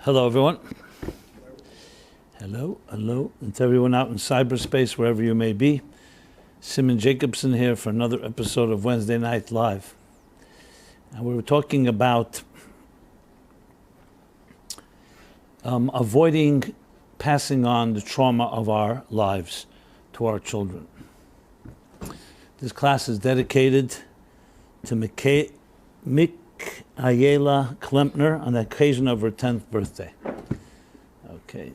Hello, everyone. Hello, and to everyone out in cyberspace, wherever you may be. Shimon Jacobson here for another episode of Wednesday Night Live. And we were talking about avoiding passing on the trauma of our lives to our children. This class is dedicated to Mikaela Klempner on the occasion of her 10th birthday. Okay.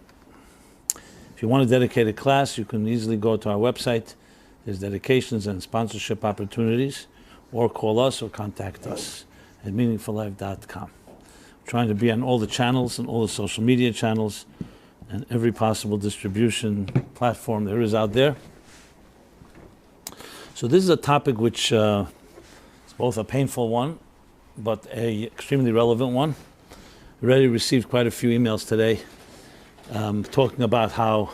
If you want to dedicate a class, you can easily go to our website. There's dedications and sponsorship opportunities, or call us or contact us at meaningfullife.com. Trying to be on all the channels and all the social media channels and every possible distribution platform there is out there. So this is a topic which is both a painful one, but a extremely relevant one. We already received quite a few emails today talking about how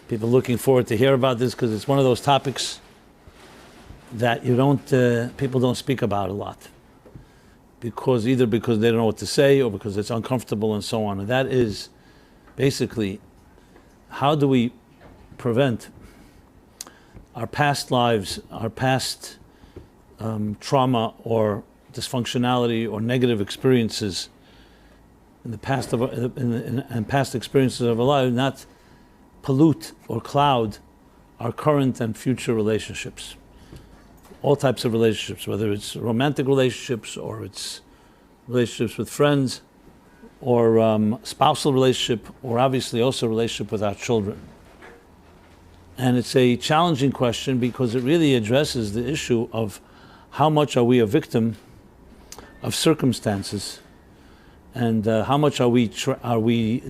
people are looking forward to hear about this, because it's one of those topics that people don't speak about a lot, because they don't know what to say or because it's uncomfortable and so on. And that is basically, how do we prevent our past lives, our past trauma or dysfunctionality or negative experiences in the past and past experiences of our life not pollute or cloud our current and future relationships. All types of relationships, whether it's romantic relationships or it's relationships with friends or spousal relationship, or obviously also relationship with our children. And it's a challenging question because it really addresses the issue of how much are we a victim of circumstances, and how much are we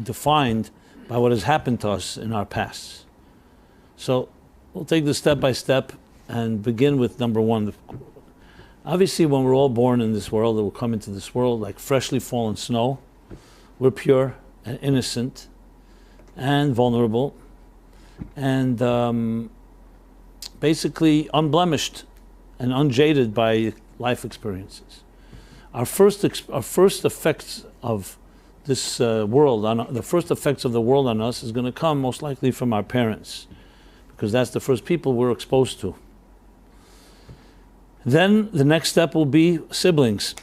defined by what has happened to us in our past. So we'll take this step by step and begin with number one. Obviously, when we're all born in this world, or we'll come into this world like freshly fallen snow, we're pure and innocent and vulnerable and basically unblemished and unjaded by life experiences. Our first effects of this world, the first effects of the world on us is going to come most likely from our parents, because that's the first people we're exposed to. Then the next step will be siblings,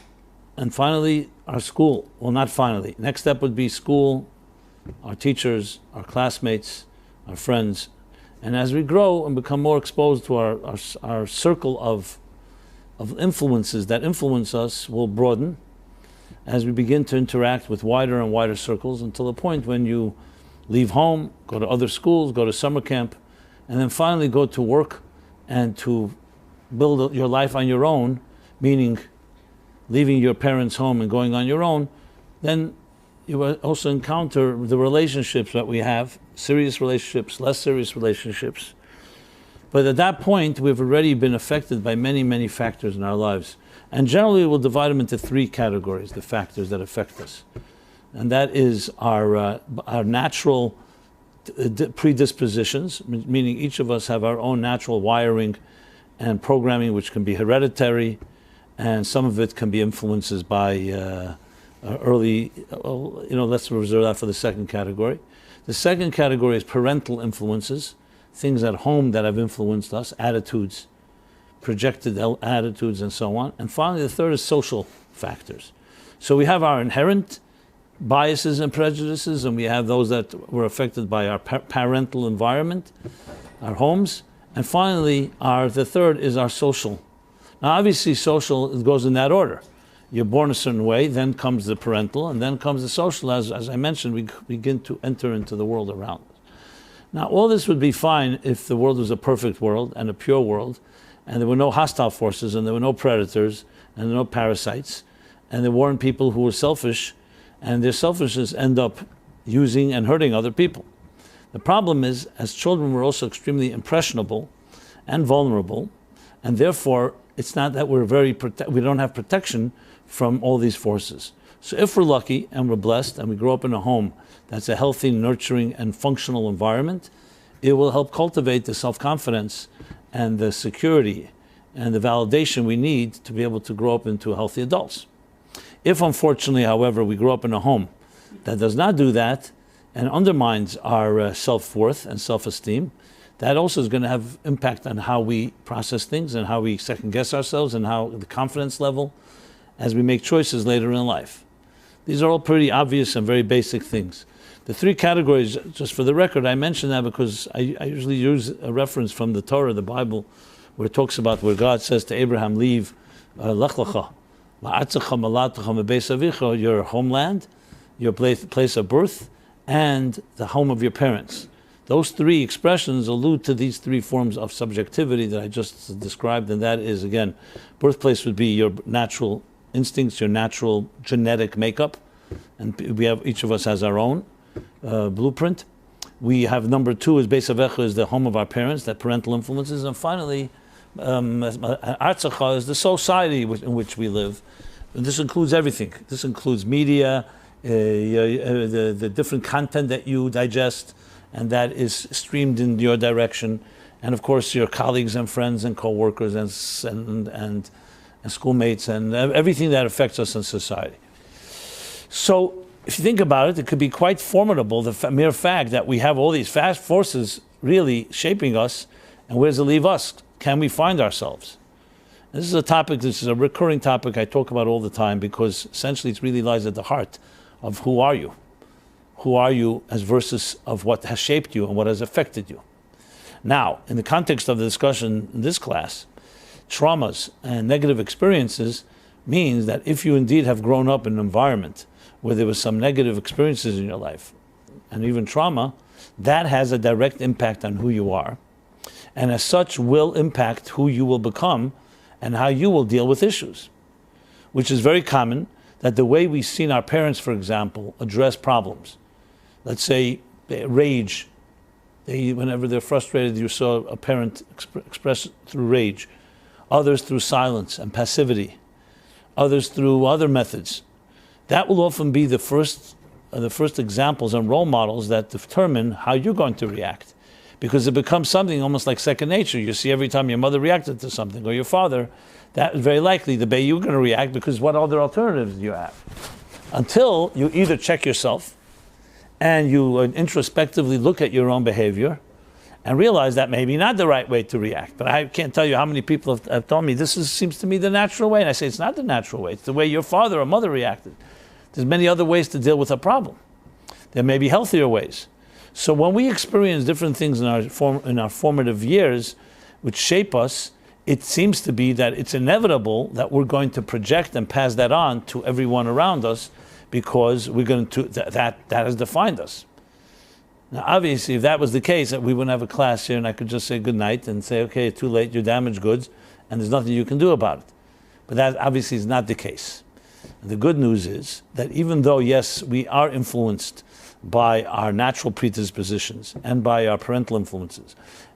and finally our school. Well, not finally. Next step would be school, our teachers, our classmates, our friends. And as we grow and become more exposed to our circle of influences that influence us will broaden as we begin to interact with wider and wider circles, until the point when you leave home, go to other schools, go to summer camp, and then finally go to work and to build your life on your own, meaning leaving your parents' home and going on your own. Then you will also encounter the relationships that we have, serious relationships, less serious relationships. But at that point, we've already been affected by many, many factors in our lives. And generally, we'll divide them into three categories, the factors that affect us. And that is our natural predispositions, meaning each of us have our own natural wiring and programming, which can be hereditary, and some of it can be influences by let's reserve that for the second category. The second category is parental influences, things at home that have influenced us, attitudes, projected attitudes, and so on. And finally, the third is social factors. So we have our inherent biases and prejudices, and we have those that were affected by our parental environment, our homes. And finally, the third is our social. Now, obviously, social, it goes in that order. You're born a certain way, then comes the parental, and then comes the social. As I mentioned, we begin to enter into the world around us. Now, all this would be fine if the world was a perfect world and a pure world, and there were no hostile forces, and there were no predators, and there were no parasites, and there weren't people who were selfish, and their selfishness end up using and hurting other people. The problem is, as children, we're also extremely impressionable and vulnerable, and therefore, it's not that we don't have protection from all these forces. So if we're lucky and we're blessed and we grow up in a home that's a healthy, nurturing, and functional environment, it will help cultivate the self-confidence and the security and the validation we need to be able to grow up into healthy adults. If unfortunately, however, we grow up in a home that does not do that and undermines our self-worth and self-esteem, that also is going to have impact on how we process things and how we second-guess ourselves and how the confidence level as we make choices later in life. These are all pretty obvious and very basic things. The three categories, just for the record, I mention that because I usually use a reference from the Torah, the Bible, where it talks about where God says to Abraham, leave Lech lecha, la'atzecha malatecha mebeis avicha, your homeland, your place of birth, and the home of your parents. Those three expressions allude to these three forms of subjectivity that I just described, and that is, again, birthplace would be your natural instincts, your natural genetic makeup, and each of us has our own blueprint. We have number two is Beis Avecha, is the home of our parents, that parental influences, and finally, Artzacha is the society in which we live. And this includes everything. This includes media, the different content that you digest, and that is streamed in your direction, and of course your colleagues and friends and co-workers and schoolmates and everything that affects us in society. So if you think about it, it could be quite formidable, the mere fact that we have all these fast forces really shaping us, and where does it leave us? Can we find ourselves? And this is a topic, this is a recurring topic I talk about all the time, because essentially it really lies at the heart of who are you? Who are you as versus of what has shaped you and what has affected you? Now, in the context of the discussion in this class, traumas and negative experiences means that if you indeed have grown up in an environment where there was some negative experiences in your life, and even trauma, that has a direct impact on who you are, and as such will impact who you will become and how you will deal with issues, which is very common, that the way we've seen our parents, for example, address problems. Let's say rage. Whenever they're frustrated, you saw a parent express through rage. Others through silence and passivity. Others through other methods. That will often be the first examples and role models that determine how you're going to react. Because it becomes something almost like second nature. You see every time your mother reacted to something, or your father, that is very likely the way you're going to react, because what other alternatives do you have? Until you either check yourself and you introspectively look at your own behavior and realize that maybe not the right way to react. But I can't tell you how many people have told me, seems to me the natural way. And I say, it's not the natural way. It's the way your father or mother reacted. There's many other ways to deal with a problem. There may be healthier ways. So when we experience different things in our formative years, which shape us, it seems to be that it's inevitable that we're going to project and pass that on to everyone around us, because we're going to that has defined us. Now, obviously, if that was the case, we wouldn't have a class here, and I could just say good night and say, okay, too late, you're damaged goods, and there's nothing you can do about it. But that obviously is not the case. And the good news is that even though, yes, we are influenced by our natural predispositions and by our parental influences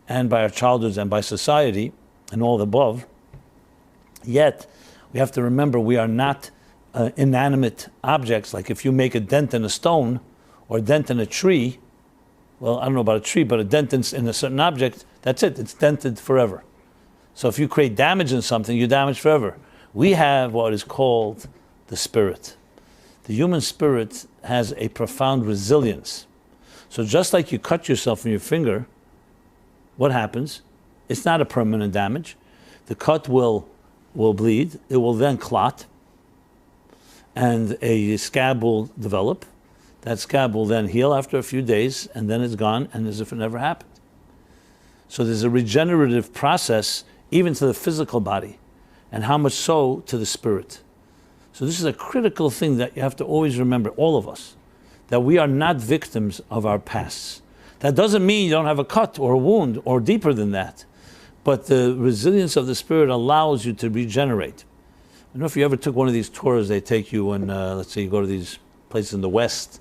and by our childhoods and by society and all the above, yet we have to remember we are not inanimate objects. Like if you make a dent in a stone or a dent in a tree, well, I don't know about a tree, but a dent in a certain object, that's it, it's dented forever. So if you create damage in something, you're damaged forever. We have what is called the spirit. The human spirit has a profound resilience. So just like you cut yourself in your finger, what happens? It's not a permanent damage. The cut will bleed, it will then clot, and a scab will develop. That scab will then heal after a few days, and then it's gone, and as if it never happened. So there's a regenerative process even to the physical body, and how much so to the spirit. So this is a critical thing that you have to always remember, all of us, that we are not victims of our pasts. That doesn't mean you don't have a cut or a wound, or deeper than that. But the resilience of the spirit allows you to regenerate. I don't know if you ever took one of these tours they take you when, let's say you go to these places in the West,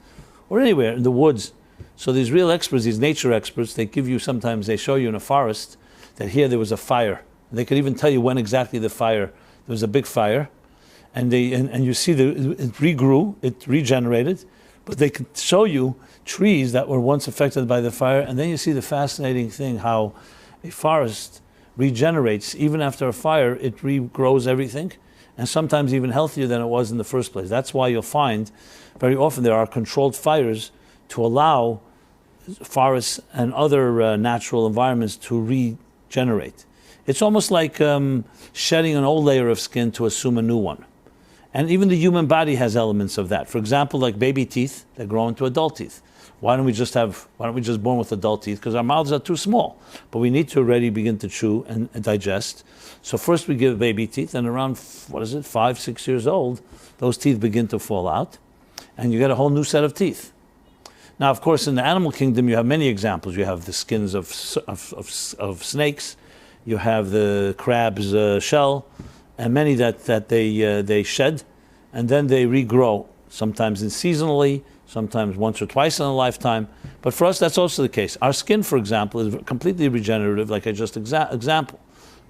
or anywhere in the woods. So these real experts, these nature experts, they show you in a forest that here there was a fire. They could even tell you when exactly there was a big fire, and you see it regrew, it regenerated, but they could show you trees that were once affected by the fire, and then you see the fascinating thing how a forest regenerates even after a fire. It regrows everything, and sometimes even healthier than it was in the first place. That's why you'll find very often there are controlled fires to allow forests and other natural environments to regenerate. It's almost like shedding an old layer of skin to assume a new one. And even the human body has elements of that. For example, like baby teeth that grow into adult teeth. Why don't we just born with adult teeth? Because our mouths are too small. But we need to already begin to chew and digest. So first we give baby teeth, and around, 5, 6 years old, those teeth begin to fall out, and you get a whole new set of teeth. Now, of course, in the animal kingdom, you have many examples. You have the skins of snakes. You have the crab's shell, and many that they shed, and then they regrow, sometimes seasonally, sometimes once or twice in a lifetime. But for us, that's also the case. Our skin, for example, is completely regenerative, like I just example,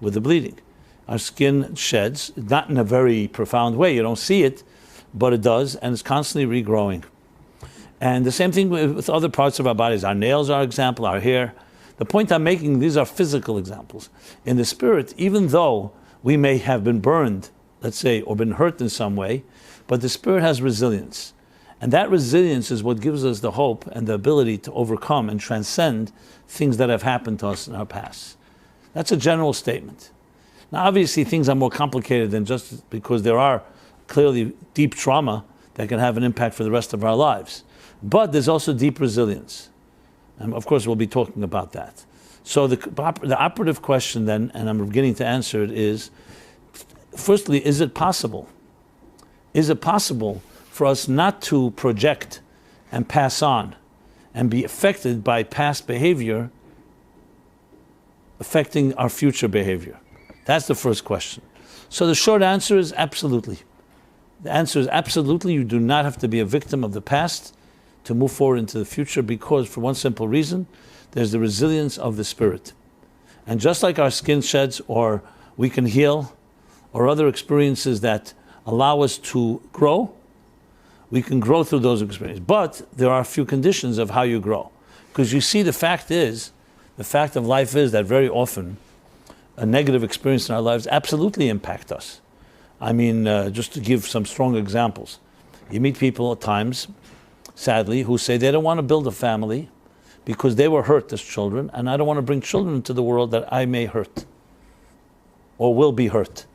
with the bleeding. Our skin sheds, not in a very profound way. You don't see it, but it does, and it's constantly regrowing. And the same thing with other parts of our bodies. Our nails are an example, our hair. The point I'm making, these are physical examples. In the spirit, even though we may have been burned, let's say, or been hurt in some way, but the spirit has resilience. And that resilience is what gives us the hope and the ability to overcome and transcend things that have happened to us in our past. That's a general statement. Now, obviously, things are more complicated than just because there are clearly deep trauma that can have an impact for the rest of our lives. But there's also deep resilience. And of course, we'll be talking about that. So the operative question then, and I'm beginning to answer it, is, firstly, is it possible? Is it possible for us not to project and pass on and be affected by past behavior affecting our future behavior? That's the first question. So the short answer is absolutely. The answer is absolutely. You do not have to be a victim of the past to move forward into the future, because for one simple reason, there's the resilience of the spirit. And just like our skin sheds, or we can heal, or other experiences that allow us to grow, we can grow through those experiences. But there are a few conditions of how you grow. Because you see, the fact of life is that very often a negative experience in our lives absolutely impact us. I mean, just to give some strong examples. You meet people at times, sadly, who say they don't want to build a family because they were hurt as children, and I don't want to bring children into the world that I may hurt or will be hurt.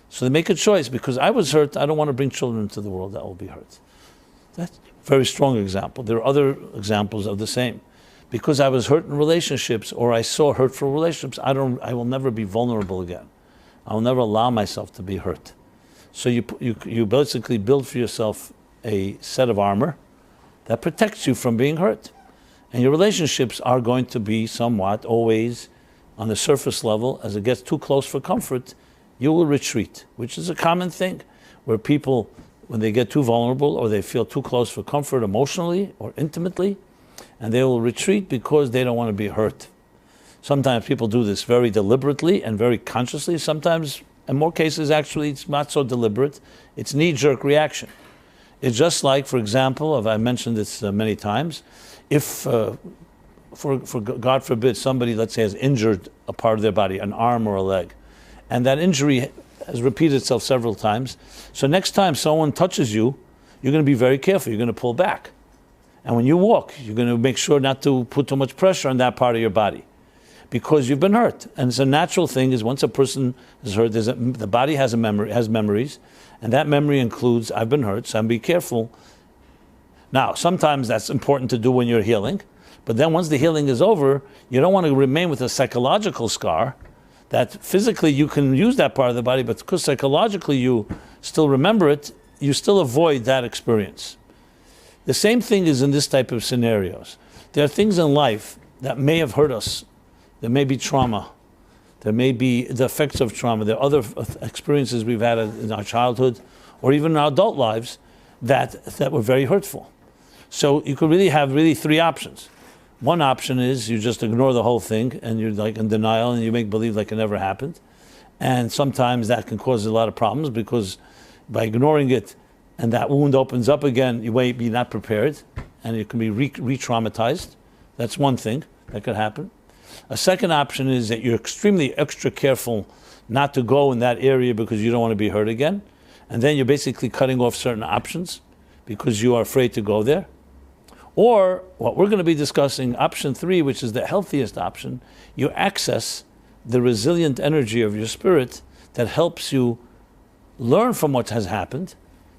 So they make a choice: because I was hurt, I don't want to bring children into the world that will be hurt. That's a very strong example. There are other examples of the same. Because I was hurt in relationships, or I saw hurtful relationships, I will never be vulnerable again. I will never allow myself to be hurt. So you basically build for yourself a set of armor that protects you from being hurt. And your relationships are going to be somewhat always on the surface level. As it gets too close for comfort, you will retreat, which is a common thing, where people, when they get too vulnerable or they feel too close for comfort emotionally or intimately, and they will retreat because they don't want to be hurt. Sometimes people do this very deliberately and very consciously. Sometimes, in more cases, actually, it's not so deliberate. It's knee-jerk reaction. It's just like, for example, I've mentioned this many times, if, for God forbid, somebody, let's say, has injured a part of their body, an arm or a leg, and that injury has repeated itself several times, so next time someone touches you, you're going to be very careful. You're going to pull back. And when you walk, you're going to make sure not to put too much pressure on that part of your body, because you've been hurt. And it's a natural thing, is once a person is hurt, the body has memories, and that memory includes, I've been hurt, so I'm be careful. Now, sometimes that's important to do when you're healing, but then once the healing is over, you don't want to remain with a psychological scar that physically you can use that part of the body, but because psychologically you still remember it, you still avoid that experience. The same thing is in this type of scenarios. There are things in life that may have hurt us. There may be trauma. There may be the effects of trauma. There are other experiences we've had in our childhood or even in our adult lives that were very hurtful. So you could have three options. One option is you just ignore the whole thing and you're like in denial and you make believe like it never happened. And sometimes that can cause a lot of problems, because by ignoring it and that wound opens up again, you may be not prepared and you can be re-traumatized. That's one thing that could happen. A second option is that you're extremely extra careful not to go in that area because you don't want to be hurt again. And then you're basically cutting off certain options because you are afraid to go there. Or what we're going to be discussing, option 3, which is the healthiest option, you access the resilient energy of your spirit that helps you learn from what has happened.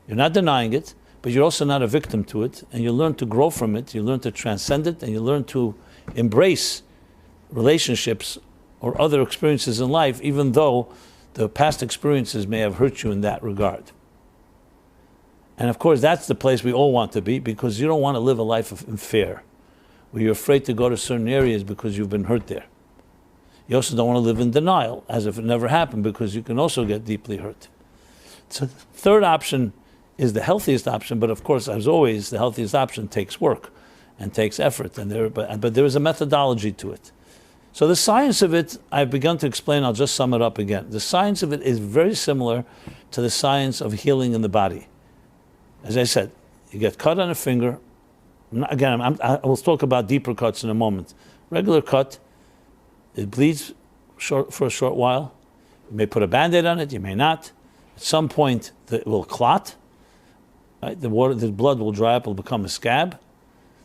You're not denying it, but you're also not a victim to it, and you learn to grow from it, you learn to transcend it, and you learn to embrace relationships or other experiences in life, even though the past experiences may have hurt you in that regard. And of course, that's the place we all want to be, because you don't want to live a life of fear, where you're afraid to go to certain areas because you've been hurt there. You also don't want to live in denial, as if it never happened, because you can also get deeply hurt. So the third option is the healthiest option, but of course, as always, the healthiest option takes work and takes effort, but there is a methodology to it. So the science of it, I've begun to explain, I'll just sum it up again. The science of it is very similar to the science of healing in the body. As I said, you get cut on a finger. I will talk about deeper cuts in a moment. Regular cut, it bleeds for a short while. You may put a Band-Aid on it, you may not. At some point, it will clot. Right? The blood will dry up, it will become a scab.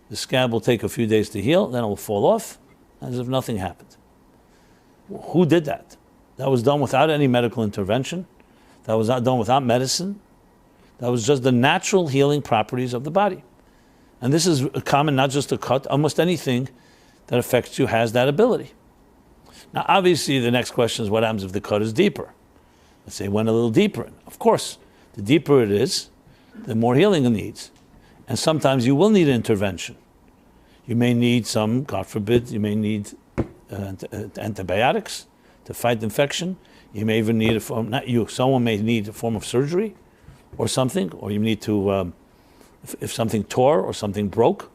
The scab will take a few days to heal, then it will fall off, as if nothing happened. Who did that? That was done without any medical intervention. That was not done without medicine. That was just the natural healing properties of the body. And this is common, not just a cut. Almost anything that affects you has that ability. Now, obviously, the next question is what happens if the cut is deeper? Let's say it went a little deeper. Of course, the deeper it is, the more healing it needs. And sometimes you will need intervention. You may need some, God forbid, you may need antibiotics to fight infection. You may even need a form, not you, someone may need a form of surgery or something, or you need to, if something tore or something broke.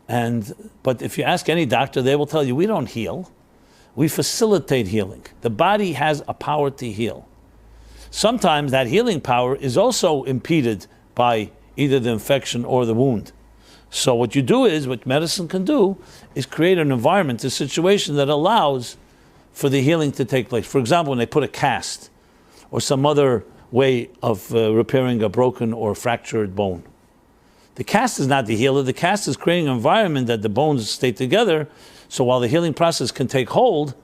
But if you ask any doctor, they will tell you, we don't heal. We facilitate healing. The body has a power to heal. Sometimes that healing power is also impeded by either the infection or the wound. So what you do is, what medicine can do, is create an environment, a situation that allows for the healing to take place. For example, when they put a cast or some other way of repairing a broken or fractured bone. The cast is not the healer. The cast is creating an environment that the bones stay together, so while the healing process can take hold,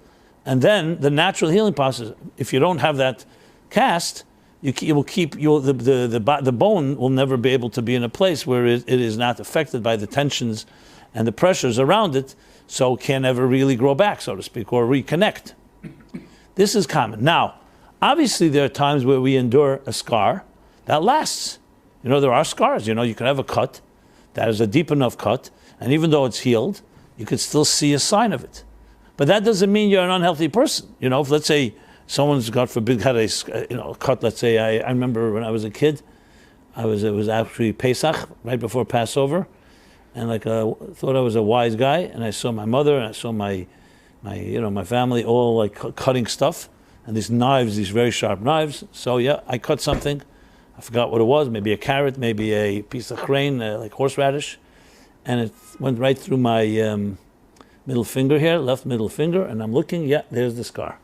and then the natural healing process, if you don't have that cast, the bone will never be able to be in a place where it is not affected by the tensions and the pressures around it, so it can never really grow back, so to speak, or reconnect. This is common. Now, obviously there are times where we endure a scar that lasts. There are scars. You can have a cut that is a deep enough cut, and even though it's healed, you could still see a sign of it. But that doesn't mean you're an unhealthy person. If, let's say, someone's, God forbid, had a cut. Let's say I remember when I was a kid, it was actually Pesach, right before Passover, and thought I was a wise guy, and I saw my mother and I saw my family all cutting stuff, and these knives, these very sharp knives. So yeah, I cut something. I forgot what it was. Maybe a carrot, maybe a piece of grain, like horseradish, and it went right through my middle finger here, left middle finger, and I'm looking. Yeah, there's the scar.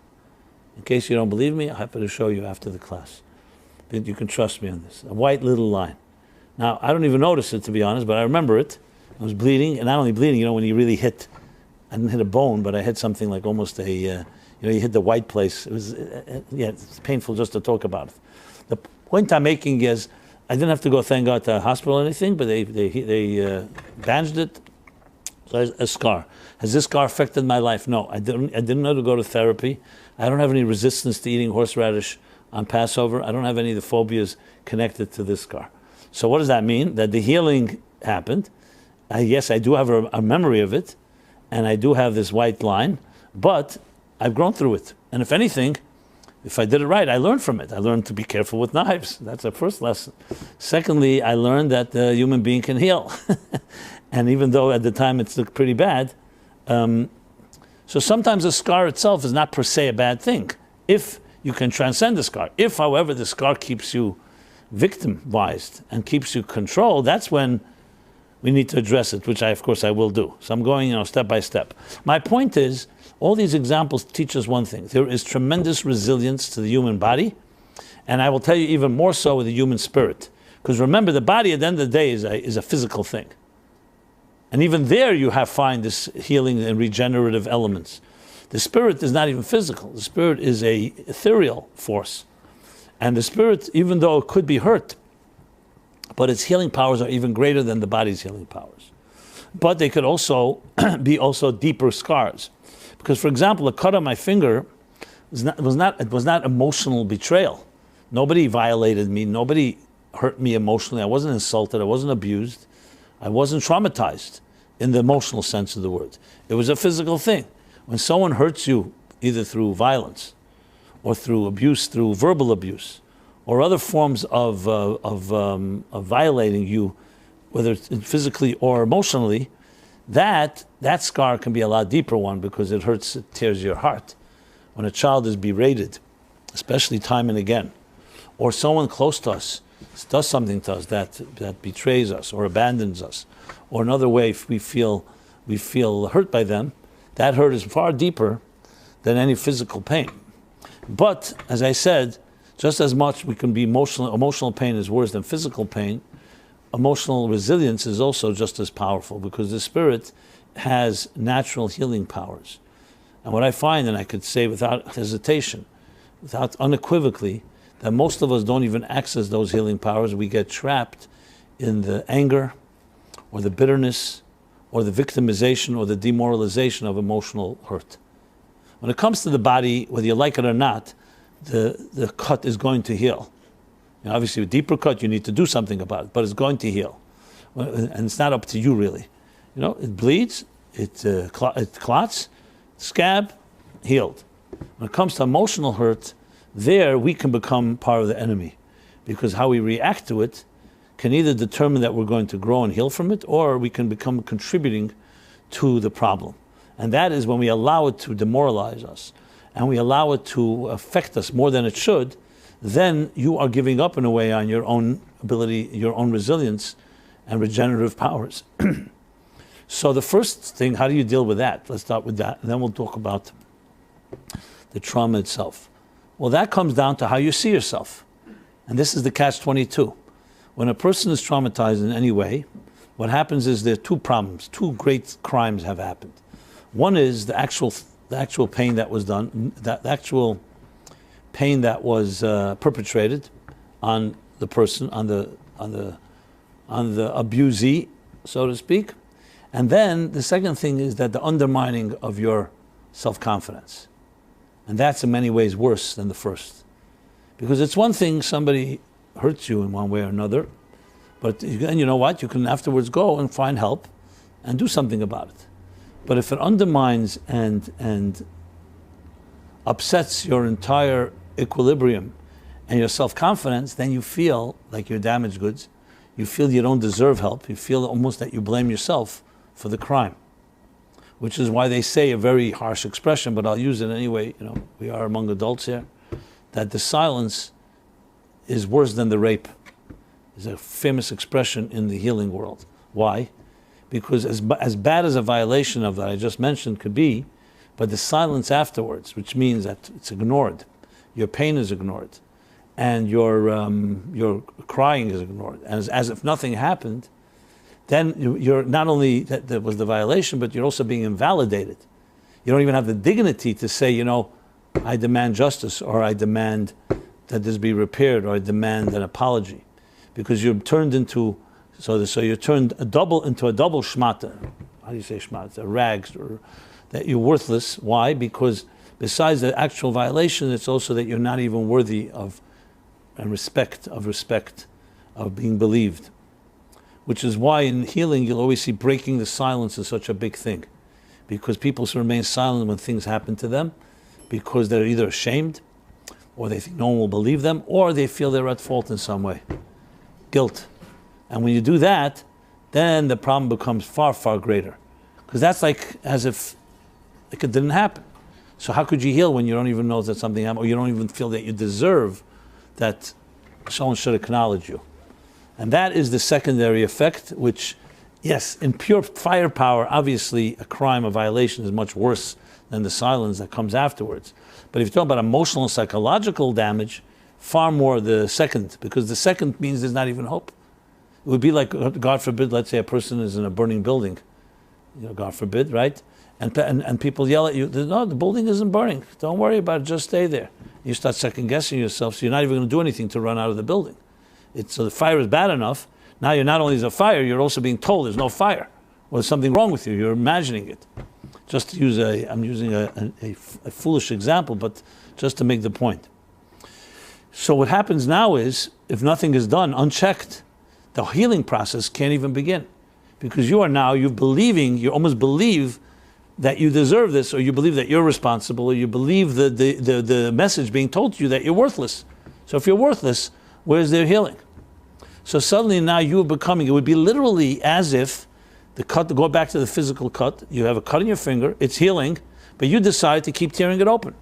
In case you don't believe me, I'm happy to show you after the class. But you can trust me on this. A white little line. Now, I don't even notice it, to be honest, but I remember it. I was bleeding, and not only bleeding, when you really hit, I didn't hit a bone, but I hit something like almost a, you hit the white place. It was, it's painful just to talk about it. The point I'm making is, I didn't have to go, thank God, to a hospital or anything, but they bandaged it. So a scar. Has this scar affected my life? No, I didn't know to go to therapy. I don't have any resistance to eating horseradish on Passover. I don't have any of the phobias connected to this scar. So what does that mean? That the healing happened. Yes, I do have a memory of it, and I do have this white line, but I've grown through it. And if anything, if I did it right, I learned from it. I learned to be careful with knives. That's the first lesson. Secondly, I learned that the human being can heal. And even though at the time it looked pretty bad, so sometimes the scar itself is not per se a bad thing, if you can transcend the scar. If, however, the scar keeps you victimized and keeps you controlled, that's when we need to address it, which of course I will do. So I'm going, step by step. My point is, all these examples teach us one thing. There is tremendous resilience to the human body, and I will tell you even more so with the human spirit. Because remember, the body at the end of the day is a physical thing. And even there you find this healing and regenerative elements. The spirit is not even physical. The spirit is a ethereal force. And the spirit, even though it could be hurt, but its healing powers are even greater than the body's healing powers. But they could also be deeper scars. Because, for example, a cut on my finger was not emotional betrayal. Nobody violated me. Nobody hurt me emotionally. I wasn't insulted. I wasn't abused. I wasn't traumatized in the emotional sense of the word. It was a physical thing. When someone hurts you, either through violence or through abuse, through verbal abuse, or other forms of violating you, whether it's physically or emotionally, that scar can be a lot deeper one because it hurts, it tears your heart. When a child is berated, especially time and again, or someone close to us does something to us that betrays us or abandons us, or another way we feel hurt by them, that hurt is far deeper than any physical pain. But, as I said, just as much we can be emotional pain is worse than physical pain, emotional resilience is also just as powerful because the spirit has natural healing powers. And what I find, and I could say without hesitation, without unequivocally, that most of us don't even access those healing powers. We get trapped in the anger or the bitterness or the victimization or the demoralization of emotional hurt. When it comes to the body, whether you like it or not, the cut is going to heal. Obviously, a deeper cut, you need to do something about it, but it's going to heal. And it's not up to you, really. It bleeds, it clots, scab, healed. When it comes to emotional hurt, there we can become part of the enemy, because how we react to it can either determine that we're going to grow and heal from it, or we can become contributing to the problem. And that is when we allow it to demoralize us, and we allow it to affect us more than it should, then you are giving up in a way on your own ability, your own resilience and regenerative powers. So the first thing, how do you deal with that? Let's start with that, and then we'll talk about the trauma itself. Well, that comes down to how you see yourself. And this is the catch-22. When a person is traumatized in any way, what happens is there are two problems. Two great crimes have happened. One is the actual pain that was done, the actual pain that was perpetrated on the person, on the abusee, so to speak. And then the second thing is that the undermining of your self-confidence. And that's in many ways worse than the first. Because it's one thing somebody hurts you in one way or another, but and you know what? You can afterwards go and find help and do something about it. But if it undermines and upsets your entire equilibrium and your self-confidence, then you feel like you're damaged goods. You feel you don't deserve help. You feel almost that you blame yourself for the crime. Which is why they say a very harsh expression, but I'll use it anyway, we are among adults here, that the silence is worse than the rape. It's a famous expression in the healing world. Why? Because as bad as a violation of that I just mentioned could be, but the silence afterwards, which means that it's ignored, your pain is ignored, and your crying is ignored, and as if nothing happened, then you're not only that was the violation, but you're also being invalidated. You don't even have the dignity to say, I demand justice, or I demand that this be repaired, or I demand an apology, because you're turned into you're turned into a double shmata. How do you say shmata? Rags, or that you're worthless. Why? Because besides the actual violation, it's also that you're not even worthy of respect, of being believed. Which is why in healing you'll always see breaking the silence is such a big thing. Because people remain silent when things happen to them, because they're either ashamed, or they think no one will believe them, or they feel they're at fault in some way. Guilt. And when you do that, then the problem becomes far, far greater. Because that's like as if it didn't happen. So how could you heal when you don't even know that something happened, or you don't even feel that you deserve that someone should acknowledge you? And that is the secondary effect, which Yes, in pure firepower, obviously a crime, a violation is much worse than the silence that comes afterwards. But if you're talking about emotional and psychological damage, far more the second, because the second means there's not even hope. It would be like, God forbid, let's say a person is in a burning building, God forbid, right? And people yell at you, no, the building isn't burning. Don't worry about it, just stay there. You start second guessing yourself, so you're not even going to do anything to run out of the building. So the fire is bad enough. Now you're not only there's a fire, you're also being told there's no fire. Or there's something wrong with you, you're imagining it. Just to use I'm using a foolish example, but just to make the point. So what happens now is, if nothing is done unchecked, the healing process can't even begin. Because you almost believe that you deserve this, or you believe that you're responsible, or you believe the message being told to you that you're worthless. So if you're worthless, where's their healing? So suddenly now you are becoming, it would be literally as if the cut, go back to the physical cut, you have a cut in your finger, it's healing, but you decide to keep tearing it open.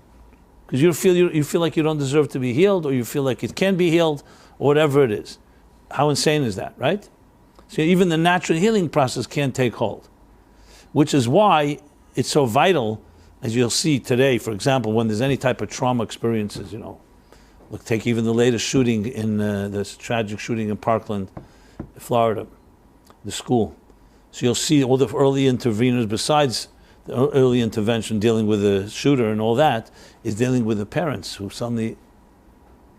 Because you feel like you don't deserve to be healed, or you feel like it can be healed, or whatever it is. How insane is that, right? So even the natural healing process can't take hold. Which is why it's so vital, as you'll see today, for example, when there's any type of trauma experiences, look, take even the latest shooting in this tragic shooting in Parkland, Florida, the school. So you'll see all the early interveners, besides the early intervention dealing with the shooter and all that, is dealing with the parents who suddenly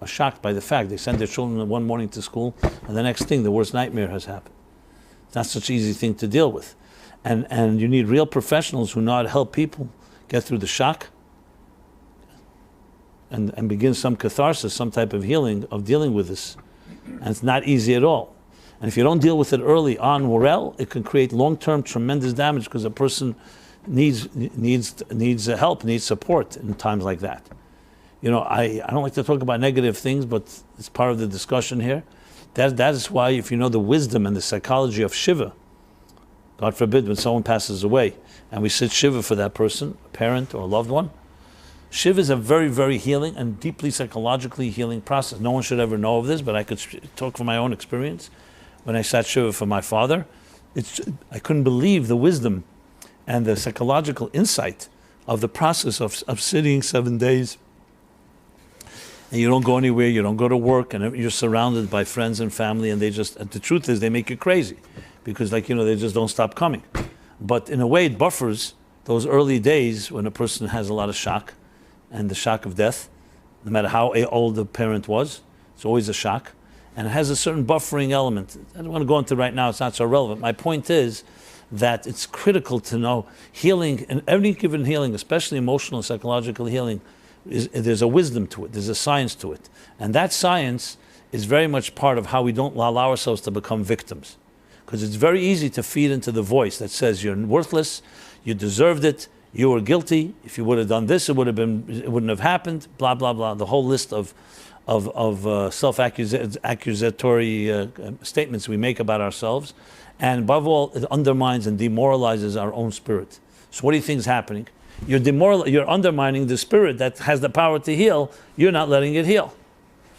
are shocked by the fact they send their children one morning to school, and the next thing, the worst nightmare has happened. It's not such an easy thing to deal with. And you need real professionals who know how to help people get through the shock and begin some catharsis, some type of healing of dealing with this. And it's not easy at all. And if you don't deal with it early on, well, it can create long-term tremendous damage, because a person needs help, needs support in times like that. I don't like to talk about negative things, but it's part of the discussion here. That is why, if you know the wisdom and the psychology of Shiva, God forbid, when someone passes away and we sit Shiva for that person, a parent or a loved one, Shiva is a very, very healing and deeply psychologically healing process. No one should ever know of this, but I could talk from my own experience. When I sat Shiva for my father, I couldn't believe the wisdom and the psychological insight of the process of sitting 7 days. And you don't go anywhere, you don't go to work, and you're surrounded by friends and family, and the truth is they make you crazy, because they just don't stop coming. But in a way it buffers those early days when a person has a lot of shock, and the shock of death, no matter how old the parent was, it's always a shock, and it has a certain buffering element. I don't want to go into it right now, it's not so relevant. My point is that it's critical to know healing, and every given healing, especially emotional and psychological healing, there's a wisdom to it, there's a science to it. And that science is very much part of how we don't allow ourselves to become victims. Because it's very easy to feed into the voice that says you're worthless, you deserved it, you were guilty, if you would have done this, it wouldn't have happened, blah, blah, blah. The whole list of self-accusatory statements we make about ourselves. And above all, it undermines and demoralizes our own spirit. So what do you think is happening? You're undermining the spirit that has the power to heal. You're not letting it heal.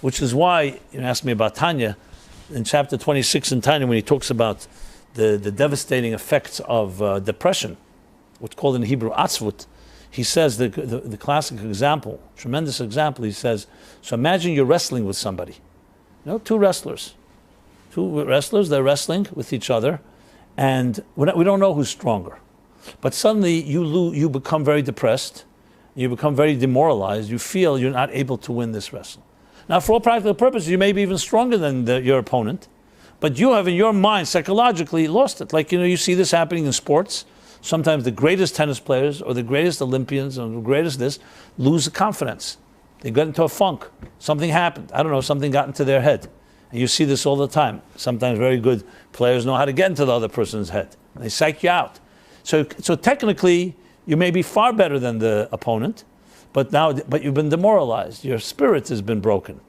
Which is why, you asked me about Tanya, in chapter 26 in Tanya, when he talks about the devastating effects of depression, what's called in Hebrew atzvut, he says the classic example, tremendous example, he says, so imagine you're wrestling with somebody. Two wrestlers, they're wrestling with each other, and we don't know who's stronger. But suddenly you become very depressed, you become very demoralized, you feel you're not able to win this wrestle. Now, for all practical purposes, you may be even stronger than your opponent, but you have in your mind psychologically lost it. Like, you see this happening in sports. Sometimes the greatest tennis players or the greatest Olympians or the greatest this lose confidence. They get into a funk. Something happened. I don't know, something got into their head. And you see this all the time. Sometimes very good players know how to get into the other person's head. They psych you out. So technically, you may be far better than the opponent, but you've been demoralized. Your spirit has been broken.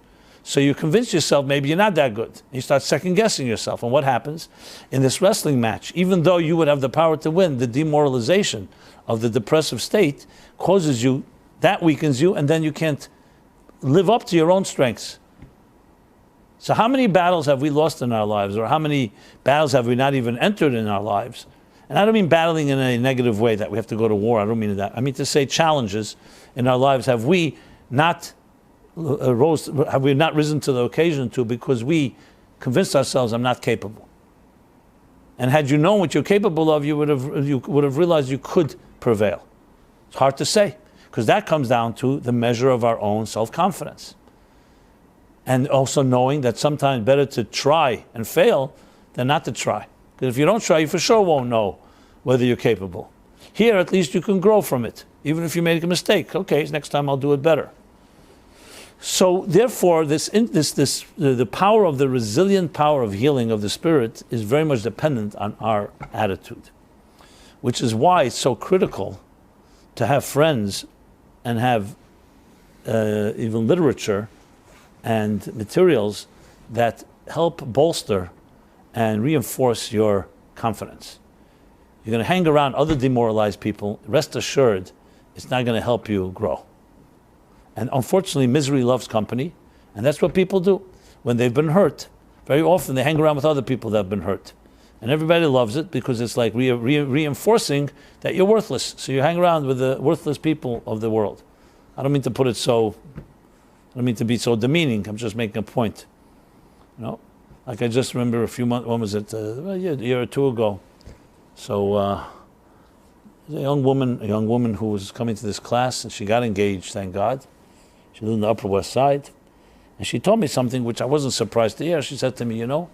So you convince yourself maybe you're not that good. You start second guessing yourself. And what happens in this wrestling match? Even though you would have the power to win, the demoralization of the depressive state causes you, that weakens you, and then you can't live up to your own strengths. So how many battles have we lost in our lives, or how many battles have we not even entered in our lives? And I don't mean battling in a negative way that we have to go to war. I don't mean that. I mean to say challenges in our lives. Have we not risen to the occasion to, because we convinced ourselves I'm not capable? And had you known what you're capable of, you would have realized you could prevail. It's hard to say, because that comes down to the measure of our own self-confidence. And also knowing that sometimes better to try and fail than not to try. Because if you don't try, you for sure won't know whether you're capable. Here, at least you can grow from it. Even if you make a mistake, okay, next time I'll do it better. So therefore, the power of the resilient power of healing of the spirit is very much dependent on our attitude. Which is why it's so critical to have friends and have even literature and materials that help bolster and reinforce your confidence. You're going to hang around other demoralized people, rest assured it's not going to help you grow. And unfortunately, misery loves company, and that's what people do when they've been hurt. Very often they hang around with other people that have been hurt. And everybody loves it because it's like reinforcing that you're worthless. So you hang around with the worthless people of the world. I don't mean to put it so, I don't mean to be so demeaning. I'm just making a point. You know, like I just remember a few months, when was it? A year or two ago. So a young woman who was coming to this class, and she got engaged, thank God. She lived in the Upper West Side. And she told me something which I wasn't surprised to hear. She said to me, you know,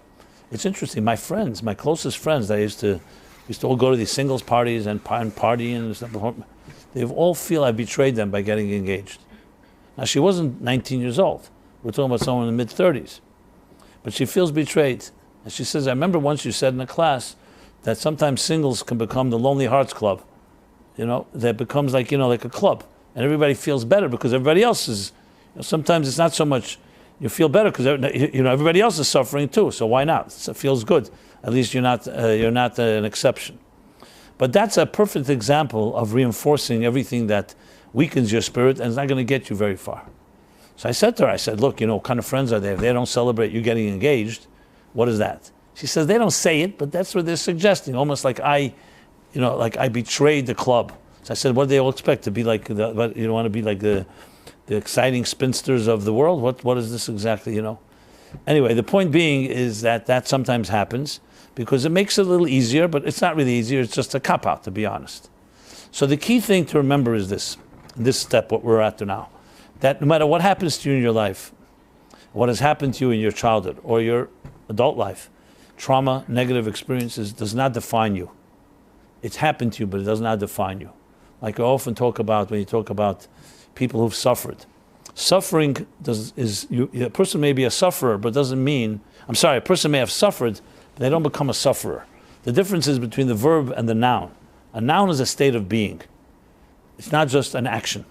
it's interesting, my friends, my closest friends that I used to all go to these singles parties and party and stuff, they all feel I betrayed them by getting engaged. Now, she wasn't 19 years old. We're talking about someone in the mid-30s. But she feels betrayed. And she says, I remember once you said in a class that sometimes singles can become the Lonely Hearts Club. You know, that becomes like, you know, like a club. And everybody feels better because everybody else is, you know, sometimes it's not so much you feel better because, you know, everybody else is suffering too. So why not? It feels good. At least you're not an exception. But that's a perfect example of reinforcing everything that weakens your spirit and is not going to get you very far. So I said to her, I said, look, you know, what kind of friends are they? If they don't celebrate you getting engaged, what is that? She says, they don't say it, but that's what they're suggesting. Almost like I betrayed the club. So I said, what do they all expect? To be like, you don't want to be like the exciting spinsters of the world? What is this exactly, you know? Anyway, the point being is that sometimes happens because it makes it a little easier, but it's not really easier. It's just a cop-out, to be honest. So the key thing to remember is this step, what we're at now, that no matter what happens to you in your life, what has happened to you in your childhood or your adult life, trauma, negative experiences does not define you. It's happened to you, but it does not define you. Like I often talk about when you talk about people who've suffered. Suffering a person may be a sufferer, but doesn't mean, a person may have suffered, but they don't become a sufferer. The difference is between the verb and the noun. A noun is a state of being. It's not just an action.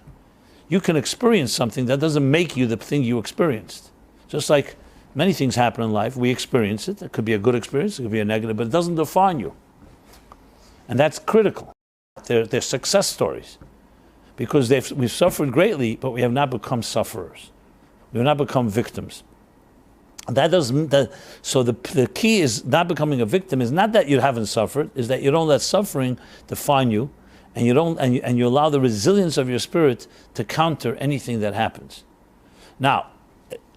You can experience something that doesn't make you the thing you experienced. Just like many things happen in life, we experience it. It could be a good experience, it could be a negative, but it doesn't define you. And that's critical. They're success stories. Because we've suffered greatly, but we have not become sufferers. We have not become victims. So the key is not becoming a victim is not that you haven't suffered, is that you don't let suffering define you, and you allow the resilience of your spirit to counter anything that happens. Now,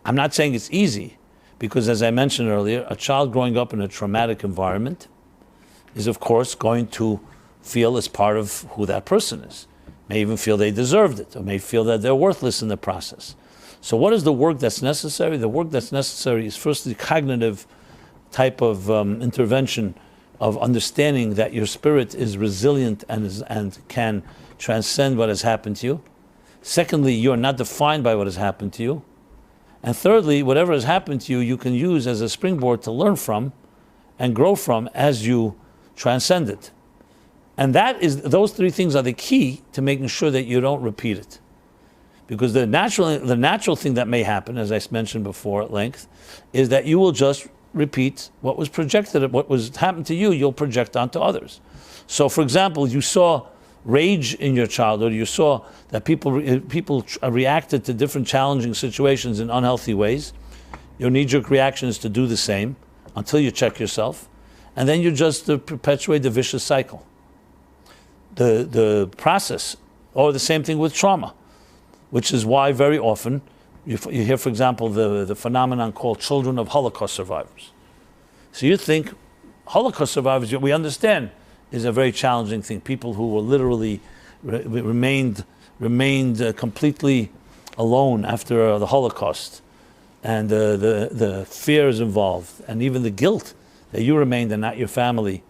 I'm not saying it's easy, because as I mentioned earlier, a child growing up in a traumatic environment is of course going to feel as part of who that person is. May even feel they deserved it, or may feel that they're worthless in the process. So what is the work that's necessary? The work that's necessary is first the cognitive type of intervention of understanding that your spirit is resilient and can transcend what has happened to you. Secondly, you are not defined by what has happened to you. And thirdly, whatever has happened to you, you can use as a springboard to learn from and grow from as you transcend it. And those three things are the key to making sure that you don't repeat it. Because the natural thing that may happen, as I mentioned before at length, is that you will just repeat what was projected, what was happened to you, you'll project onto others. So for example, you saw rage in your childhood, you saw that people reacted to different challenging situations in unhealthy ways. Your knee-jerk reaction is to do the same until you check yourself, and then you just perpetuate the vicious cycle. The process, or the same thing with trauma, which is why very often you hear, for example, the phenomenon called children of Holocaust survivors. So you think Holocaust survivors, we understand, is a very challenging thing. People who were literally remained completely alone after the Holocaust, and the fears involved, and even the guilt that you remained and not your family.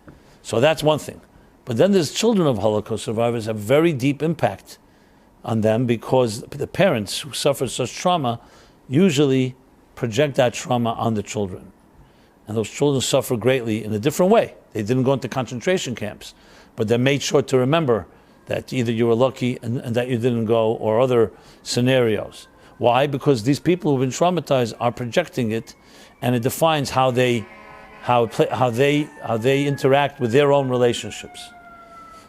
So that's one thing. But then there's children of Holocaust survivors have very deep impact on them, because the parents who suffered such trauma usually project that trauma on the children. And those children suffer greatly in a different way. They didn't go into concentration camps, but they made sure to remember that either you were lucky and that you didn't go, or other scenarios. Why? Because these people who've been traumatized are projecting it, and it defines how they interact with their own relationships.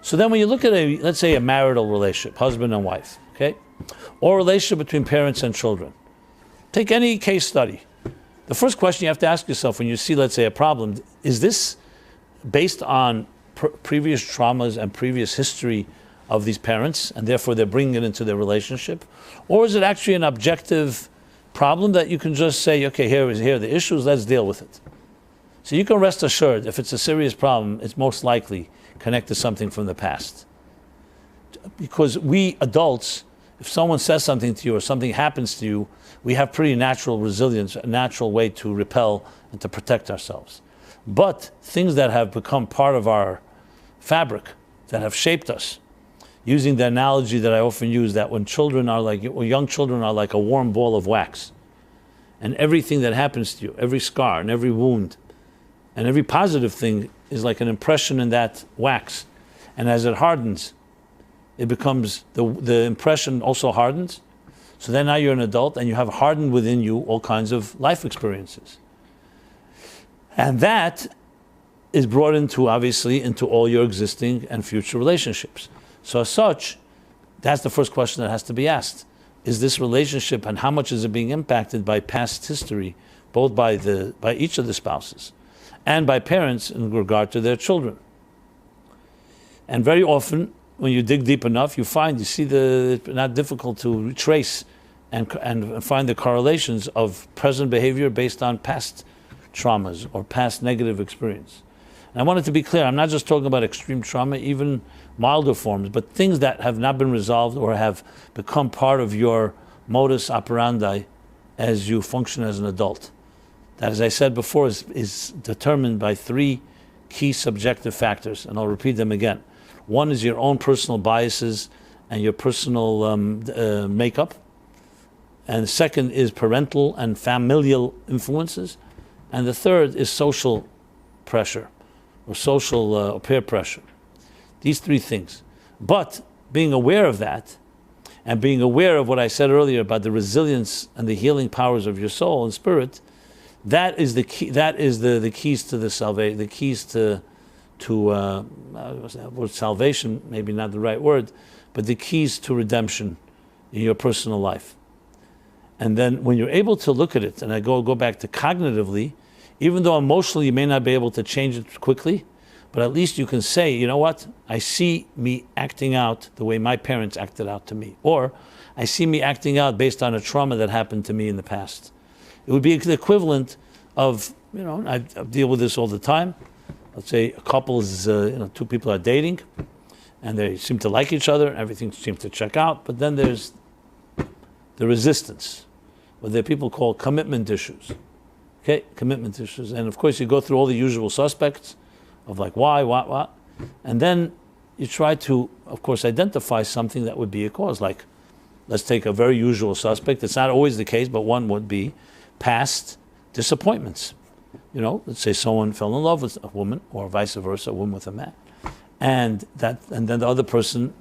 So then when you look at let's say a marital relationship, husband and wife, okay? Or a relationship between parents and children. Take any case study. The first question you have to ask yourself when you see, let's say, a problem, is this based on previous traumas and previous history of these parents, and therefore they're bringing it into their relationship? Or is it actually an objective problem that you can just say, okay, here are the issues, let's deal with it? So you can rest assured, if it's a serious problem, it's most likely connected to something from the past. Because we adults, if someone says something to you or something happens to you, we have pretty natural resilience, a natural way to repel and to protect ourselves. But things that have become part of our fabric, that have shaped us, using the analogy that I often use, that when young children are like a warm ball of wax, and everything that happens to you, every scar and every wound, and every positive thing is like an impression in that wax. And as it hardens, it becomes, the impression also hardens. So then now you're an adult and you have hardened within you all kinds of life experiences. And that is brought into, obviously, into all your existing and future relationships. So as such, that's the first question that has to be asked. Is this relationship, and how much is it being impacted by past history, both by each of the spouses, and by parents in regard to their children? And very often, when you dig deep enough, you see it's not difficult to trace and find the correlations of present behavior based on past traumas or past negative experience. And I want it to be clear, I'm not just talking about extreme trauma, even milder forms, but things that have not been resolved or have become part of your modus operandi as you function as an adult. That, as I said before, is determined by three key subjective factors, and I'll repeat them again. One is your own personal biases and your personal makeup. And the second is parental and familial influences. And the third is social pressure, or social peer pressure. These three things. But being aware of that, and being aware of what I said earlier about the resilience and the healing powers of your soul and spirit, that is the key. That is the keys to the salvation. The keys to salvation, maybe not the right word, but the keys to redemption in your personal life. And then when you're able to look at it, and I go back to cognitively, even though emotionally you may not be able to change it quickly, but at least you can say, you know what, I see me acting out the way my parents acted out to me, or I see me acting out based on a trauma that happened to me in the past. It would be the equivalent of, I deal with this all the time. Let's say a couple is, two people are dating, and they seem to like each other, everything seems to check out, but then there's the resistance, what the people call commitment issues. Okay, commitment issues. And of course you go through all the usual suspects of like why, what, and then you try to, of course, identify something that would be a cause. Like, let's take a very usual suspect. It's not always the case, but one would be past disappointments. Let's say someone fell in love with a woman, or vice versa, a woman with a man, and then the other person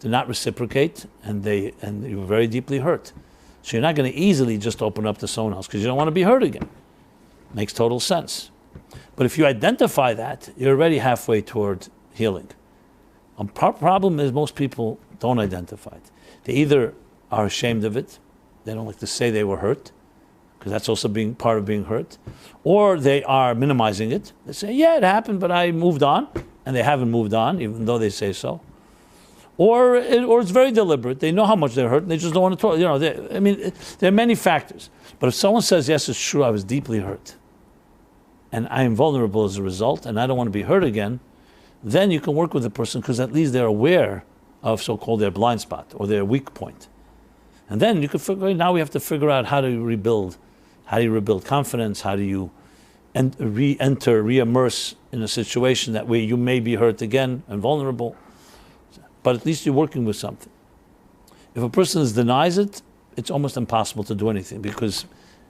did not reciprocate, and you were very deeply hurt. So you're not going to easily just open up to someone else because you don't want to be hurt again. Makes total sense. But if you identify that, you're already halfway toward healing. A problem is most people don't identify it. They either are ashamed of it, they don't like to say they were hurt, because that's also being part of being hurt. Or they are minimizing it. They say, yeah, it happened, but I moved on. And they haven't moved on, even though they say so. Or it's very deliberate. They know how much they're hurt, and they just don't want to talk. There are many factors. But if someone says, yes, it's true, I was deeply hurt, and I am vulnerable as a result, and I don't want to be hurt again, then you can work with the person because at least they're aware of so-called their blind spot or their weak point. And then you can now we have to figure out how to rebuild. How do you rebuild confidence? How do you re-immerse in a situation that where you may be hurt again and vulnerable? But at least you're working with something. If a person denies it, it's almost impossible to do anything because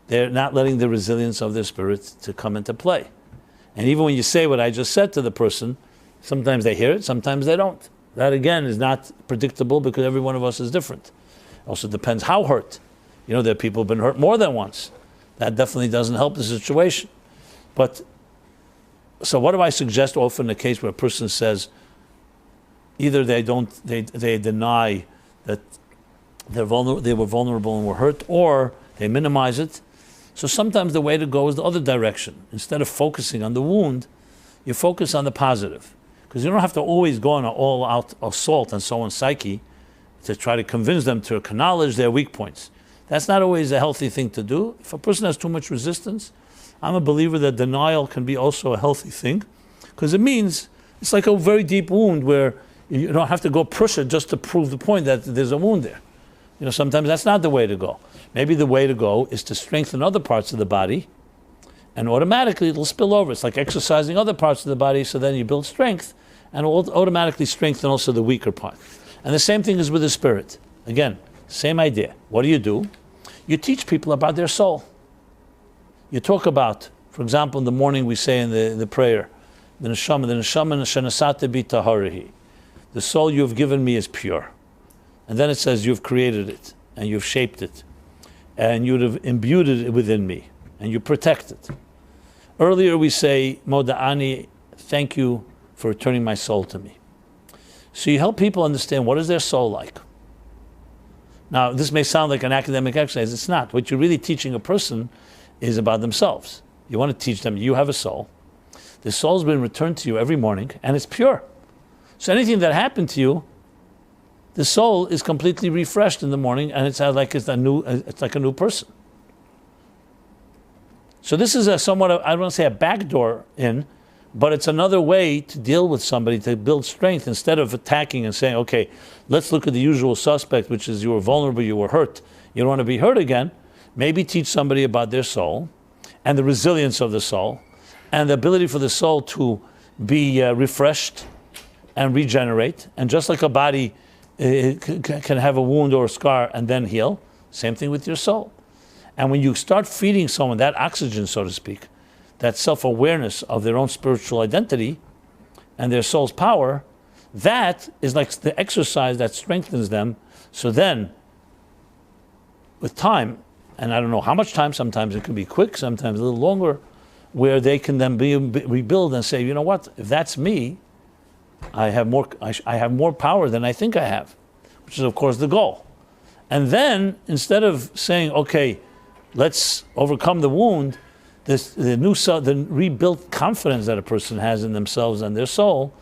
they're not letting the resilience of their spirit to come into play. And even when you say what I just said to the person, sometimes they hear it, sometimes they don't. That again is not predictable because every one of us is different. Also depends how hurt. There are people who've been hurt more than once. That definitely doesn't help the situation. But, so what do I suggest often in a case where a person says, either they deny that they were vulnerable and were hurt, or they minimize it. So sometimes the way to go is the other direction. Instead of focusing on the wound, you focus on the positive. Because you don't have to always go on an all-out assault on someone's psyche to try to convince them to acknowledge their weak points. That's not always a healthy thing to do. If a person has too much resistance, I'm a believer that denial can be also a healthy thing, because it means it's like a very deep wound where you don't have to go push it just to prove the point that there's a wound there. Sometimes that's not the way to go. Maybe the way to go is to strengthen other parts of the body, and automatically it'll spill over. It's like exercising other parts of the body, so then you build strength, and it will automatically strengthen also the weaker part. And the same thing is with the spirit. Again, same idea. What do? You teach people about their soul. You talk about, for example, in the morning we say in the prayer, the neshama shenasate bi taharihi. The soul you have given me is pure. And then it says you've created it, and you've shaped it, and you have imbued it within me, and you protect it. Earlier we say, Moda'ani, thank you for returning my soul to me. So you help people understand what is their soul like. Now, this may sound like an academic exercise. It's not. What you're really teaching a person is about themselves. You want to teach them you have a soul. The soul's been returned to you every morning, and it's pure. So anything that happened to you, the soul is completely refreshed in the morning, and it's like a new person. So this is I don't want to say a backdoor in, but it's another way to deal with somebody, to build strength, instead of attacking and saying, okay, let's look at the usual suspect, which is you were vulnerable, you were hurt, you don't want to be hurt again. Maybe teach somebody about their soul and the resilience of the soul and the ability for the soul to be refreshed and regenerate. And just like a body can have a wound or a scar and then heal, same thing with your soul. And when you start feeding someone that oxygen, so to speak, that self-awareness of their own spiritual identity and their soul's power, that is like the exercise that strengthens them. So then, with time, and I don't know how much time, sometimes it could be quick, sometimes a little longer, where they can then rebuild and say, you know what, if that's me, I have more power than I think I have, which is of course the goal. And then, instead of saying, okay, let's overcome the wound, the rebuilt confidence that a person has in themselves and their soul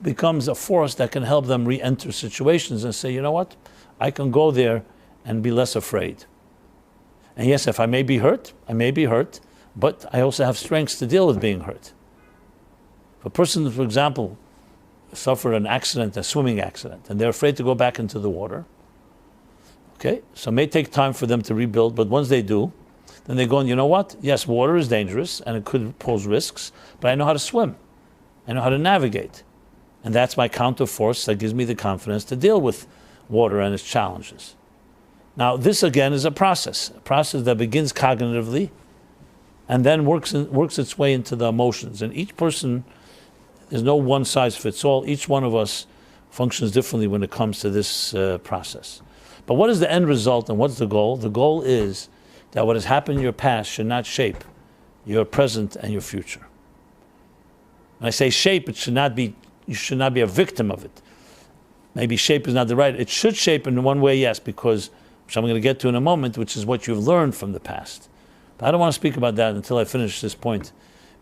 becomes a force that can help them re-enter situations and say, you know what, I can go there and be less afraid. And yes, if I may be hurt, but I also have strengths to deal with being hurt. If a person, for example, suffered an accident, a swimming accident, and they're afraid to go back into the water, okay, so it may take time for them to rebuild, but once they do, then they go, and you know what? Yes, water is dangerous and it could pose risks, but I know how to swim. I know how to navigate. And that's my counter force that gives me the confidence to deal with water and its challenges. Now, this again is a process that begins cognitively and then works its way into the emotions. And each person, there's no one size fits all. Each one of us functions differently when it comes to this process. But what is the end result and what's the goal? The goal is that what has happened in your past should not shape your present and your future. When I say shape, you should not be a victim of it. Maybe shape is not the right. It should shape in one way, yes, because, which I'm going to get to in a moment, which is what you've learned from the past. But I don't want to speak about that until I finish this point.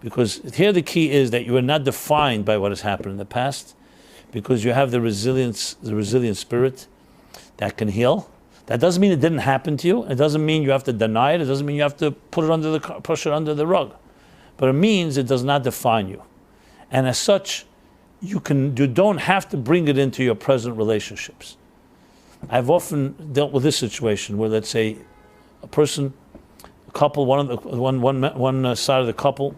Because here the key is that you are not defined by what has happened in the past, because you have the resilient spirit that can heal. That doesn't mean it didn't happen to you. It doesn't mean you have to deny it. It doesn't mean you have to push it under the rug. But it means it does not define you. And as such, you don't have to bring it into your present relationships. I've often dealt with this situation where, let's say, a couple, one side of the couple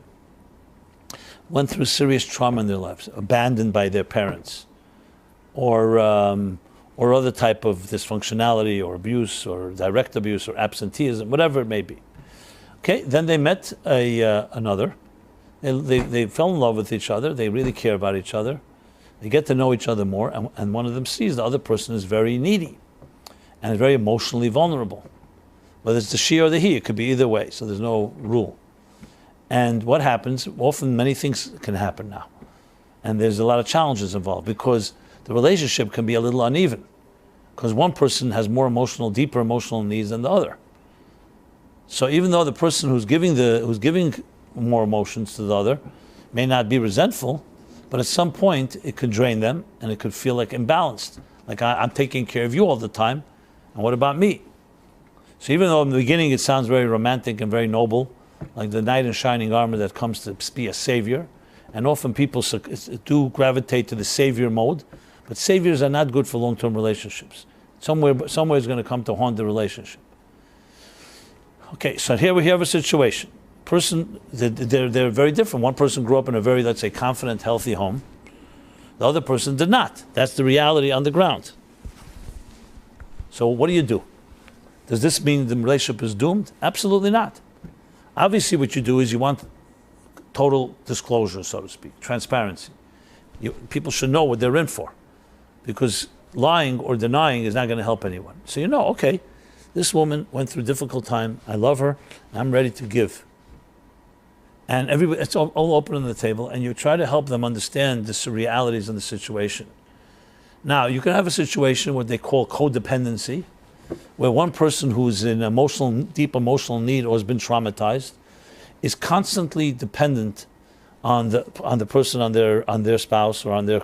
went through serious trauma in their lives, abandoned by their parents, or other type of dysfunctionality or abuse or direct abuse or absenteeism, whatever it may be. Okay, then they met another. They fell in love with each other. They really care about each other. They get to know each other more, and one of them sees the other person is very needy and very emotionally vulnerable. Whether it's the she or the he, it could be either way, so there's no rule. And what happens, often many things can happen now. And there's a lot of challenges involved because the relationship can be a little uneven, because one person has deeper emotional needs than the other. So even though the person who's giving more emotions to the other may not be resentful, but at some point it could drain them and it could feel like imbalanced. Like I'm taking care of you all the time, and what about me? So even though in the beginning it sounds very romantic and very noble, like the knight in shining armor that comes to be a savior, and often people do gravitate to the savior mode, but saviors are not good for long-term relationships. Somewhere it's going to come to haunt the relationship. Okay, so here we have a situation. They're very different. One person grew up in a very, let's say, confident, healthy home. The other person did not. That's the reality on the ground. So what do? Does this mean the relationship is doomed? Absolutely not. Obviously what you do is you want total disclosure, so to speak, transparency. People should know what they're in for, because lying or denying is not going to help anyone. So okay, this woman went through a difficult time. I love her. I'm ready to give. And everybody, it's all open on the table, and you try to help them understand the realities of the situation. Now, you can have a situation what they call codependency, where one person who's in deep emotional need or has been traumatized is constantly dependent on the person, on their spouse or on their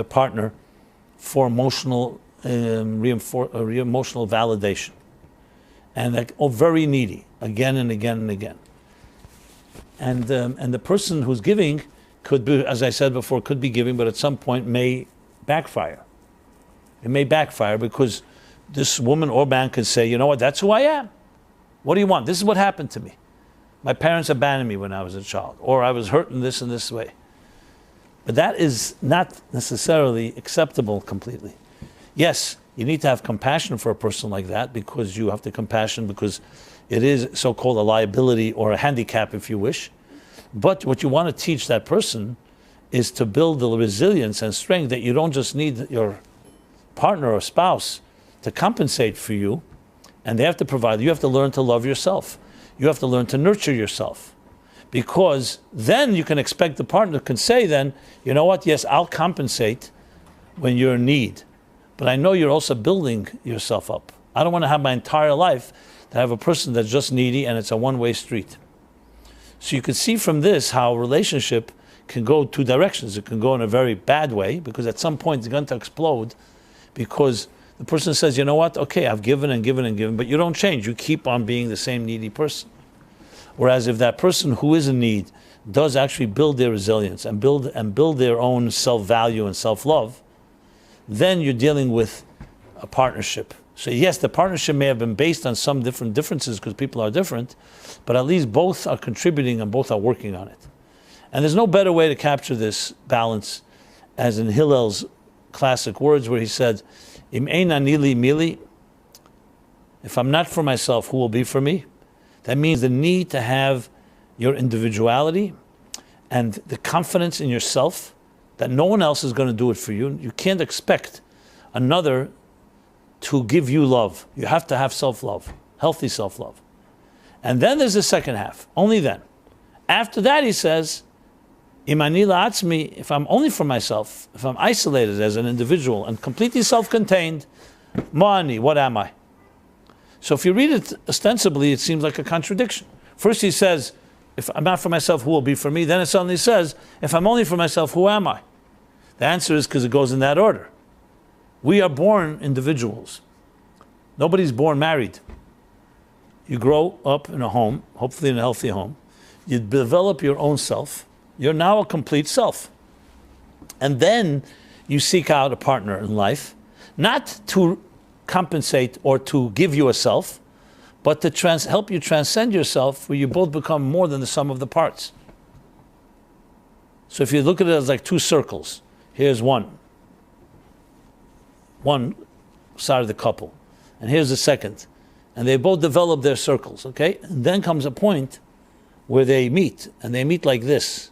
partner for emotional emotional validation, and very needy again and again and again. And the person who's giving could be, as I said before, could be giving, but at some point may backfire. It may backfire because this woman or man could say, you know what, that's who I am. What do you want? This is what happened to me. My parents abandoned me when I was a child, or I was hurt in this and this way. But that is not necessarily acceptable completely. Yes, you need to have compassion for a person like that, because you have to compassion because it is so-called a liability or a handicap, if you wish. But what you want to teach that person is to build the resilience and strength that you don't just need your partner or spouse to compensate for you, and they have to provide. You have to learn to love yourself. You have to learn to nurture yourself, because then you can expect the partner can say then, you know what, yes, I'll compensate when you're in need, but I know you're also building yourself up. I don't want to have my entire life to have a person that's just needy and it's a one-way street. So you can see from this how a relationship can go two directions. It can go in a very bad way, because at some point it's going to explode, because the person says, you know what, okay, I've given and given and given, but you don't change. You keep on being the same needy person. Whereas if that person who is in need does actually build their resilience and build their own self-value and self-love, then you're dealing with a partnership. So yes, the partnership may have been based on some differences because people are different, but at least both are contributing and both are working on it. And there's no better way to capture this balance as in Hillel's classic words, where he said, Im ein ani li mili, if I'm not for myself, who will be for me? That means the need to have your individuality and the confidence in yourself that no one else is going to do it for you. You can't expect another to give you love. You have to have self-love, healthy self-love. And then there's the second half, only then. After that, he says, Im ani la'atzmi, if I'm only for myself, if I'm isolated as an individual and completely self-contained, ma'ani, what am I? So if you read it ostensibly, it seems like a contradiction. First he says, if I'm not for myself, who will be for me? Then it suddenly says, if I'm only for myself, who am I? The answer is because it goes in that order. We are born individuals. Nobody's born married. You grow up in a home, hopefully in a healthy home. You develop your own self. You're now a complete self. And then you seek out a partner in life, not to compensate or to give you a self, but to help you transcend yourself, where you both become more than the sum of the parts. So if you look at it as like two circles, here's one side of the couple, and here's the second, and they both develop their circles, okay? And then comes a point where they meet, and they meet like this.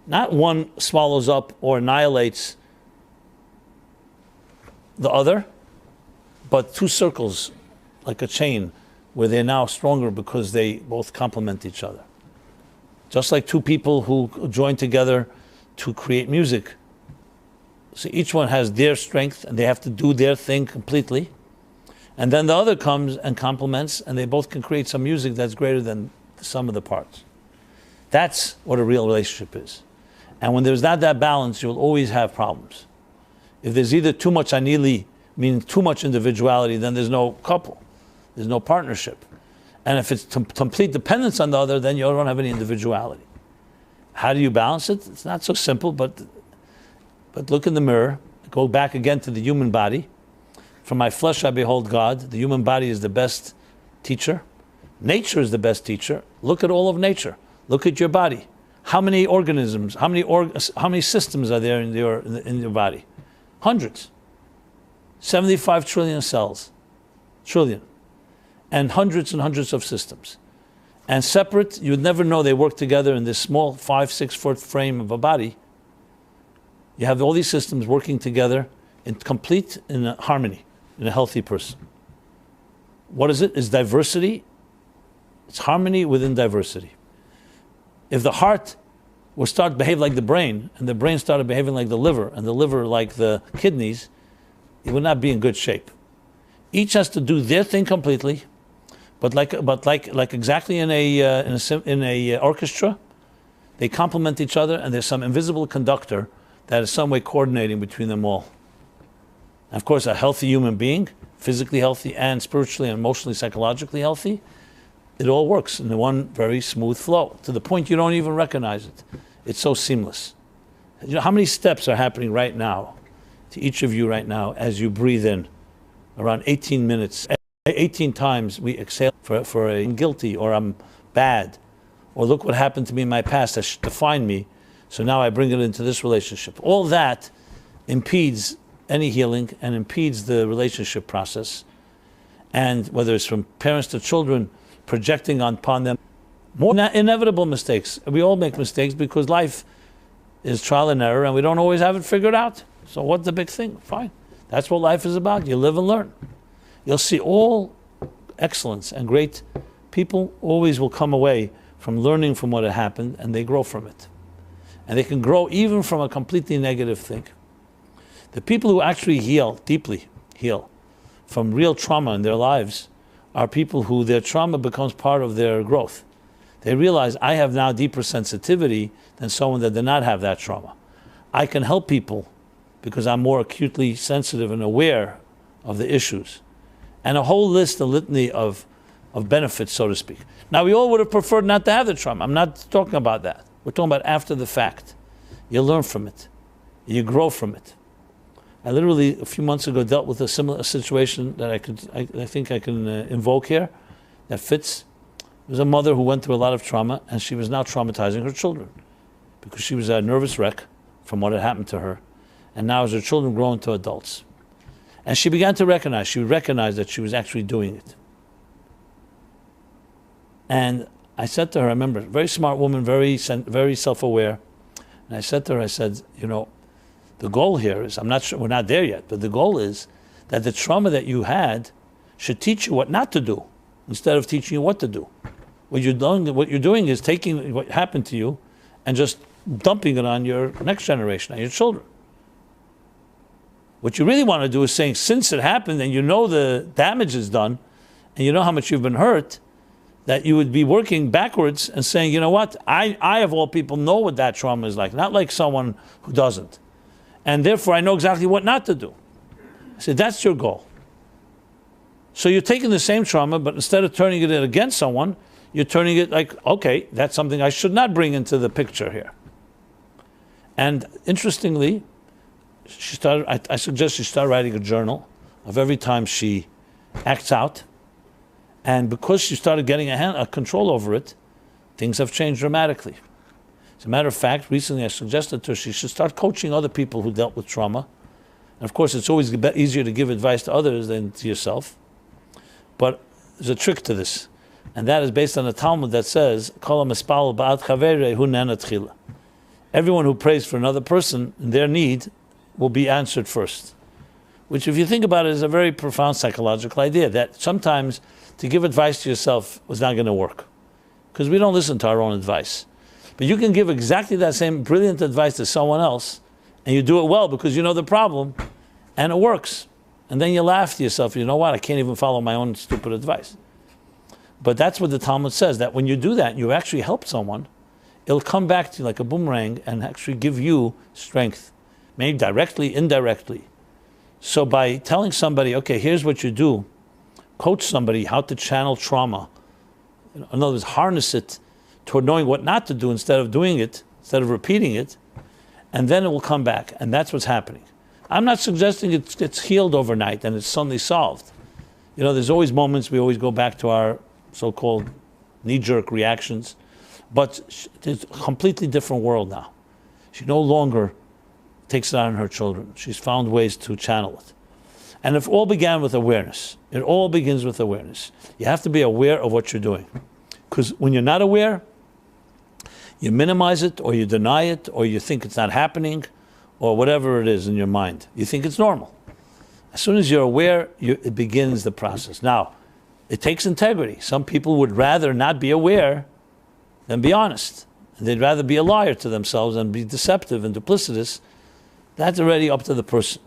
Not one swallows up or annihilates the other, but two circles, like a chain, where they're now stronger because they both complement each other. Just like two people who join together to create music. So each one has their strength and they have to do their thing completely. And then the other comes and complements, and they both can create some music that's greater than the sum of the parts. That's what a real relationship is. And when there's not that balance, you'll always have problems. If there's either too much anili, meaning too much individuality, then there's no couple. There's no partnership. And if it's complete dependence on the other, then you don't have any individuality. How do you balance it? It's not so simple, but look in the mirror. Go back again to the human body. From my flesh I behold God. The human body is the best teacher. Nature is the best teacher. Look at all of nature. Look at your body. How many organisms, how many systems are there in your body? Hundreds. 75 trillion cells. Trillion. And hundreds of systems. And separate, you would never know they work together in this small 5-6 foot frame of a body. You have all these systems working together in harmony, in a healthy person. What is it? It's diversity. It's harmony within diversity. If the heart would start to behave like the brain, and the brain started behaving like the liver, and the liver like the kidneys, it would not be in good shape. Each has to do their thing completely, but like exactly in a orchestra, they complement each other, and there's some invisible conductor that is some way coordinating between them all. And of course, a healthy human being, physically healthy and spiritually and emotionally, psychologically healthy, it all works in one very smooth flow, to the point you don't even recognize it. It's so seamless. You know how many steps are happening right now, to each of you right now, as you breathe in? Around 18 minutes. 18 times we exhale for I'm guilty, or I'm bad, or look what happened to me in my past that defined me, so now I bring it into this relationship. All that impedes any healing and impedes the relationship process. And whether it's from parents to children, projecting upon them more inevitable mistakes. We all make mistakes because life is trial and error, and we don't always have it figured out. So what's the big thing? Fine. That's what life is about. You live and learn. You'll see all excellence and great people always will come away from learning from what had happened, and they grow from it. And they can grow even from a completely negative thing. The people who actually heal, deeply heal, from real trauma in their lives are people who their trauma becomes part of their growth. They realize, I have now deeper sensitivity than someone that did not have that trauma. I can help people because I'm more acutely sensitive and aware of the issues. And a whole list, a litany of benefits, so to speak. Now, we all would have preferred not to have the trauma. I'm not talking about that. We're talking about after the fact. You learn from it. You grow from it. I literally, a few months ago, dealt with a similar situation that I think I can invoke here, that fits. There was a mother who went through a lot of trauma, and she was now traumatizing her children because she was a nervous wreck from what had happened to her. And now as her children grow into adults. And she began to recognize, that she was actually doing it. And I said to her, I remember, very smart woman, very self-aware. And I said to her, I said, you know, the goal here is, I'm not sure, we're not there yet, but the goal is that the trauma that you had should teach you what not to do instead of teaching you what to do. What you're doing is taking what happened to you and just dumping it on your next generation, on your children. What you really want to do is saying, since it happened and you know the damage is done, and you know how much you've been hurt, that you would be working backwards and saying, you know what, I of all people know what that trauma is like, not like someone who doesn't. And therefore I know exactly what not to do. I said, that's your goal. So you're taking the same trauma, but instead of turning it against someone, you're turning it like, okay, that's something I should not bring into the picture here. And interestingly, I suggest she start writing a journal of every time she acts out. And because she started getting a control over it, things have changed dramatically. As a matter of fact, recently I suggested to her she should start coaching other people who dealt with trauma. And of course, it's always easier to give advice to others than to yourself. But there's a trick to this. And that is based on a Talmud that says, everyone who prays for another person, their need will be answered first. Which, if you think about it, is a very profound psychological idea, that sometimes to give advice to yourself was not going to work. Because we don't listen to our own advice. But you can give exactly that same brilliant advice to someone else, and you do it well because you know the problem, and it works. And then you laugh to yourself, you know what, I can't even follow my own stupid advice. But that's what the Talmud says, that when you do that, you actually help someone, it'll come back to you like a boomerang and actually give you strength. Maybe directly, indirectly. So by telling somebody, okay, here's what you do, coach somebody how to channel trauma. In other words, harness it toward knowing what not to do instead of doing it, instead of repeating it, and then it will come back. And that's what's happening. I'm not suggesting it's healed overnight and it's suddenly solved. You know, there's always moments we always go back to our so-called knee-jerk reactions, but it's a completely different world now. She no longer takes it on her children. She's found ways to channel it. And it all began with awareness. It all begins with awareness. You have to be aware of what you're doing. Because when you're not aware, you minimize it, or you deny it, or you think it's not happening, or whatever it is in your mind. You think it's normal. As soon as you're aware, it begins the process. Now, it takes integrity. Some people would rather not be aware than be honest. They'd rather be a liar to themselves and be deceptive and duplicitous. That's already up to the person.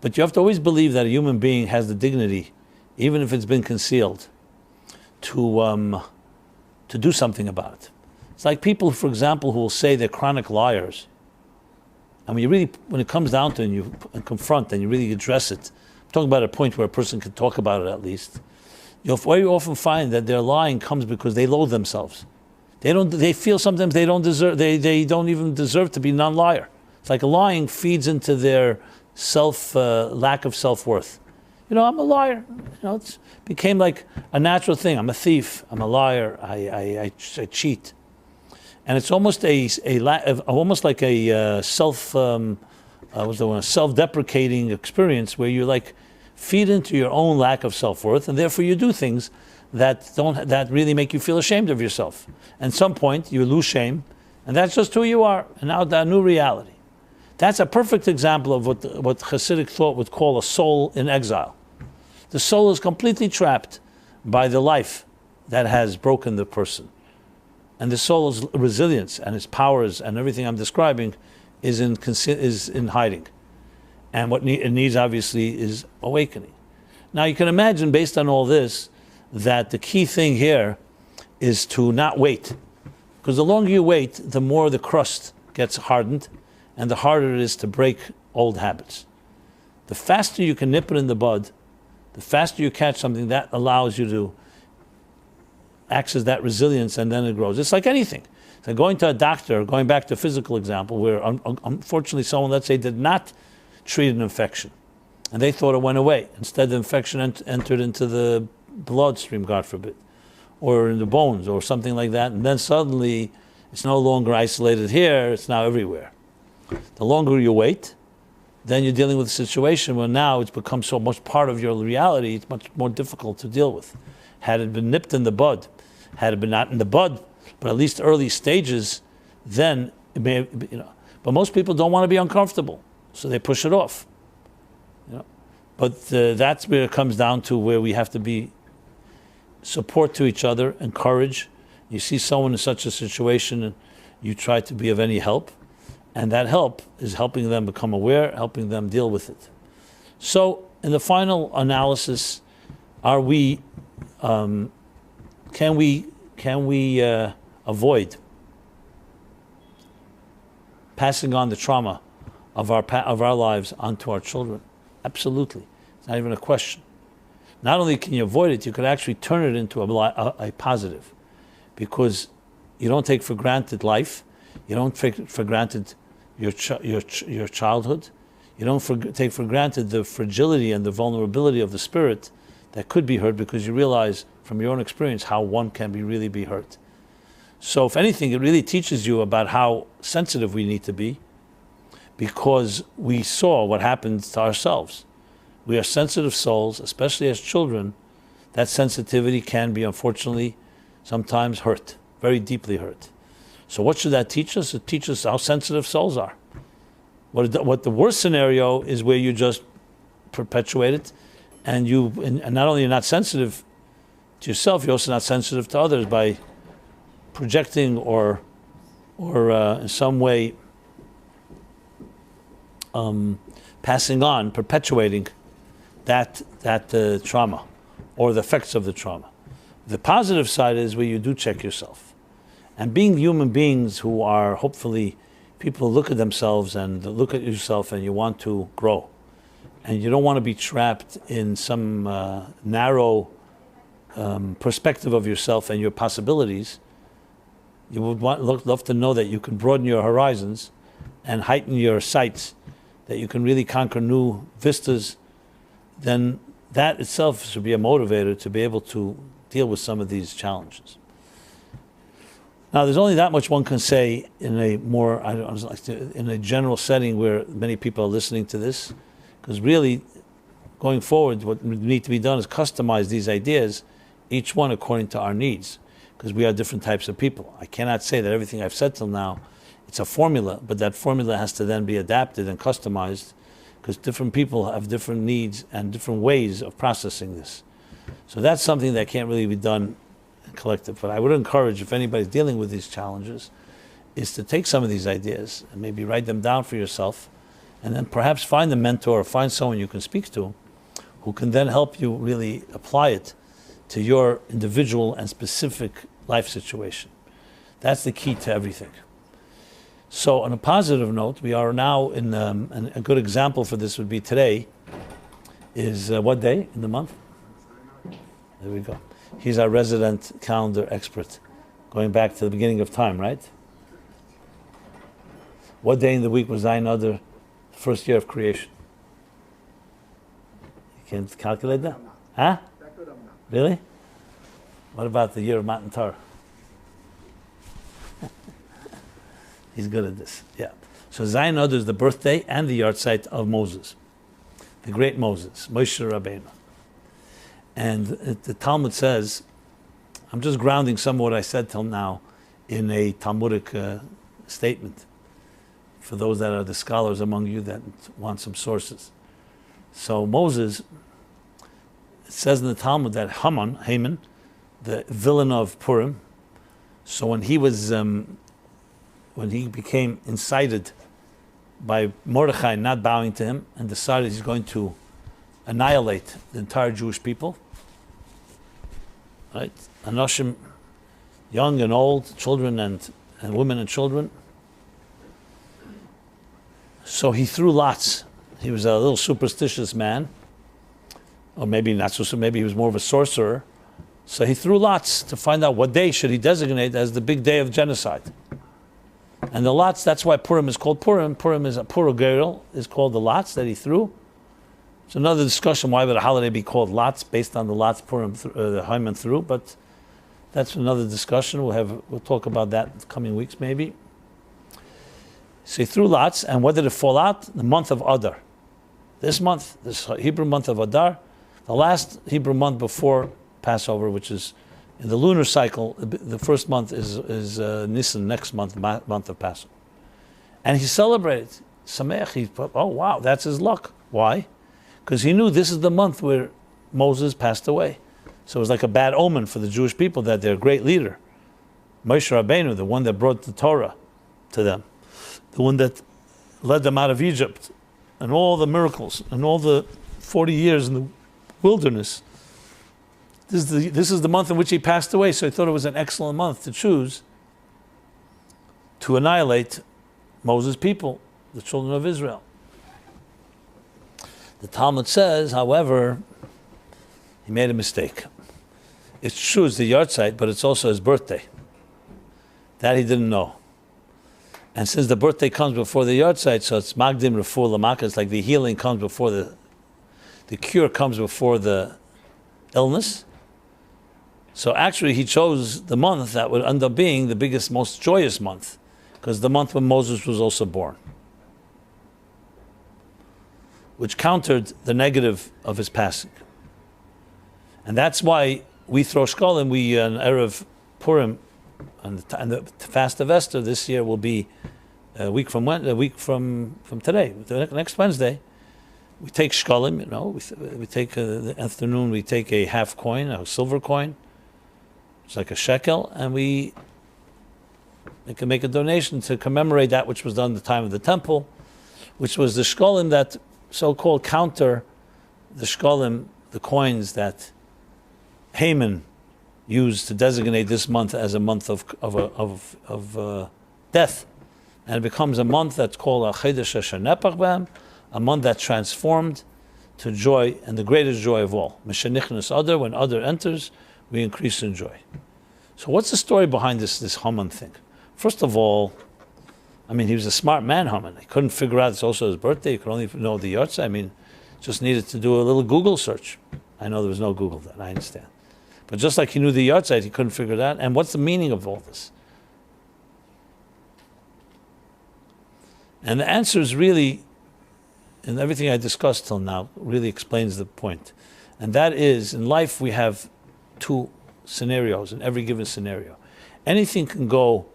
But you have to always believe that a human being has the dignity, even if it's been concealed, to do something about it. It's like people, for example, who will say they're chronic liars. And when it comes down to it and you confront and you really address it, I'm talking about a point where a person can talk about it at least, you'll very often find that their lying comes because they loathe themselves. They feel sometimes they don't even deserve to be non-liar. It's like lying feeds into their lack of self-worth. You know, I'm a liar. You know, it became like a natural thing. I'm a thief. I'm a liar. I cheat. And it's almost almost like a self-deprecating experience where you like feed into your own lack of self-worth, and therefore you do things that really make you feel ashamed of yourself. And at some point you lose shame, and that's just who you are. And now that new reality. That's a perfect example of what Hasidic thought would call a soul in exile. The soul is completely trapped by the life that has broken the person. And the soul's resilience and its powers and everything I'm describing is in hiding. And what it needs, obviously, is awakening. Now, you can imagine, based on all this, that the key thing here is to not wait. Because the longer you wait, the more the crust gets hardened, and the harder it is to break old habits. The faster you can nip it in the bud, the faster you catch something, that allows you to access that resilience, and then it grows. It's like anything. So going to a doctor, going back to a physical example, where unfortunately someone, let's say, did not treat an infection, and they thought it went away. Instead, the infection entered into the bloodstream, God forbid, or in the bones, or something like that, and then suddenly it's no longer isolated here, it's now everywhere. The longer you wait, then you're dealing with a situation where now it's become so much part of your reality, it's much more difficult to deal with. Had it been nipped in the bud, had it been not in the bud, but at least early stages, then it may have, But most people don't want to be uncomfortable, so they push it off. But that's where it comes down to, where we have to be support to each other, encourage. You see someone in such a situation, and you try to be of any help. And that help is helping them become aware, helping them deal with it. So, in the final analysis, are we Can we avoid passing on the trauma of our lives onto our children? Absolutely. It's not even a question. Not only can you avoid it, you could actually turn it into a positive, because you don't take for granted life. You don't take for granted your childhood. You don't take for granted the fragility and the vulnerability of the spirit that could be hurt, because you realize from your own experience how one can really be hurt. So if anything, it really teaches you about how sensitive we need to be, because we saw what happened to ourselves. We are sensitive souls, especially as children. That sensitivity can be, unfortunately, sometimes hurt, very deeply hurt. So what should that teach us? It teaches how sensitive souls are. What the worst scenario is where you just perpetuate it, and not only you're not sensitive to yourself, you're also not sensitive to others by projecting or in some way passing on, perpetuating that trauma or the effects of the trauma. The positive side is where you do check yourself. And being human beings who are hopefully people look at themselves and look at yourself and you want to grow. And you don't want to be trapped in some narrow perspective of yourself and your possibilities. You would love to know that you can broaden your horizons and heighten your sights, that you can really conquer new vistas. Then that itself should be a motivator to be able to deal with some of these challenges. Now, there's only that much one can say in a more, in a general setting where many people are listening to this, because really, going forward, what needs to be done is customize these ideas, each one according to our needs, because we are different types of people. I cannot say that everything I've said till now, it's a formula, but that formula has to then be adapted and customized, because different people have different needs and different ways of processing this. So that's something that can't really be done collective. But I would encourage, if anybody's dealing with these challenges, is to take some of these ideas and maybe write them down for yourself, and then perhaps find a mentor or find someone you can speak to who can then help you really apply it to your individual and specific life situation. That's the key to everything. So on a positive note, we are now in, and a good example for this would be today, is what day in the month? There we go. He's our resident calendar expert, going back to the beginning of time, right? What day in the week was Zayin Adar, first year of creation? You can't calculate that? Huh? Really? What about the year of Matan Torah? He's good at this, yeah. So Zayin Adar is the birthday and the yahrzeit of Moses, the great Moses, Moshe Rabbeinu. And the Talmud says, I'm just grounding some of what I said till now in a Talmudic statement for those that are the scholars among you that want some sources. So Moses, it says in the Talmud that Haman, the villain of Purim, so when he was, when he became incited by Mordechai not bowing to him and decided he's going to annihilate the entire Jewish people, right? Anoshim, young and old, children and women and children. So he threw lots. He was a little superstitious man, or maybe not so, maybe he was more of a sorcerer. So he threw lots to find out what day should he designate as the big day of genocide. And the lots, that's why Purim is called Purim. Purim is a Purah is called the lots that he threw. It's another discussion, why would a holiday be called lots based on the lots Purim the Haman threw, but that's another discussion. We'll talk about that in the coming weeks maybe. So he threw lots, and what did it fall out? The month of Adar. This month, this Hebrew month of Adar, the last Hebrew month before Passover, which is in the lunar cycle, the first month is Nisan, next month, month of Passover. And he celebrated. Sameach, oh wow, that's his luck. Why? Because he knew this is the month where Moses passed away. So it was like a bad omen for the Jewish people that their great leader, Moshe Rabbeinu, the one that brought the Torah to them, the one that led them out of Egypt, and all the miracles, and all the 40 years in the wilderness, This is the month in which he passed away, so he thought it was an excellent month to choose to annihilate Moses' people, the children of Israel. The Talmud says, however, he made a mistake. It's true, it's the yahrzeit, but it's also his birthday. That he didn't know. And since the birthday comes before the yahrzeit, so it's magdim refuah lamaka, it's like the healing comes before the cure comes before the illness. So actually he chose the month that would end up being the biggest, most joyous month, because the month when Moses was also born, which countered the negative of his passing. And that's why we throw shkolim, we on Erev Purim, and the fast of Esther this year will be a week from today, the next Wednesday. We take shkolim, we take the afternoon, we take a half coin, a silver coin, it's like a shekel, and we can make a donation to commemorate that which was done at the time of the temple, which was the shkolim that so-called counter the shkolim, the coins that Haman used to designate this month as a month of death, and it becomes a month that's called a chedesh asher nepach b'hem, a month that's transformed to joy, and the greatest joy of all. Mishenichnas Adar, when Adar enters, we increase in joy. So what's the story behind this Haman thing? First of all, he was a smart man, Haman. He couldn't figure out it's also his birthday. He could only know the yahrzeit. Just needed to do a little Google search. I know there was no Google then, I understand. But just like he knew the yahrzeit, he couldn't figure it out. And what's the meaning of all this? And the answer is really, and everything I discussed till now really explains the point. And that is, in life we have two scenarios in every given scenario. Anything can go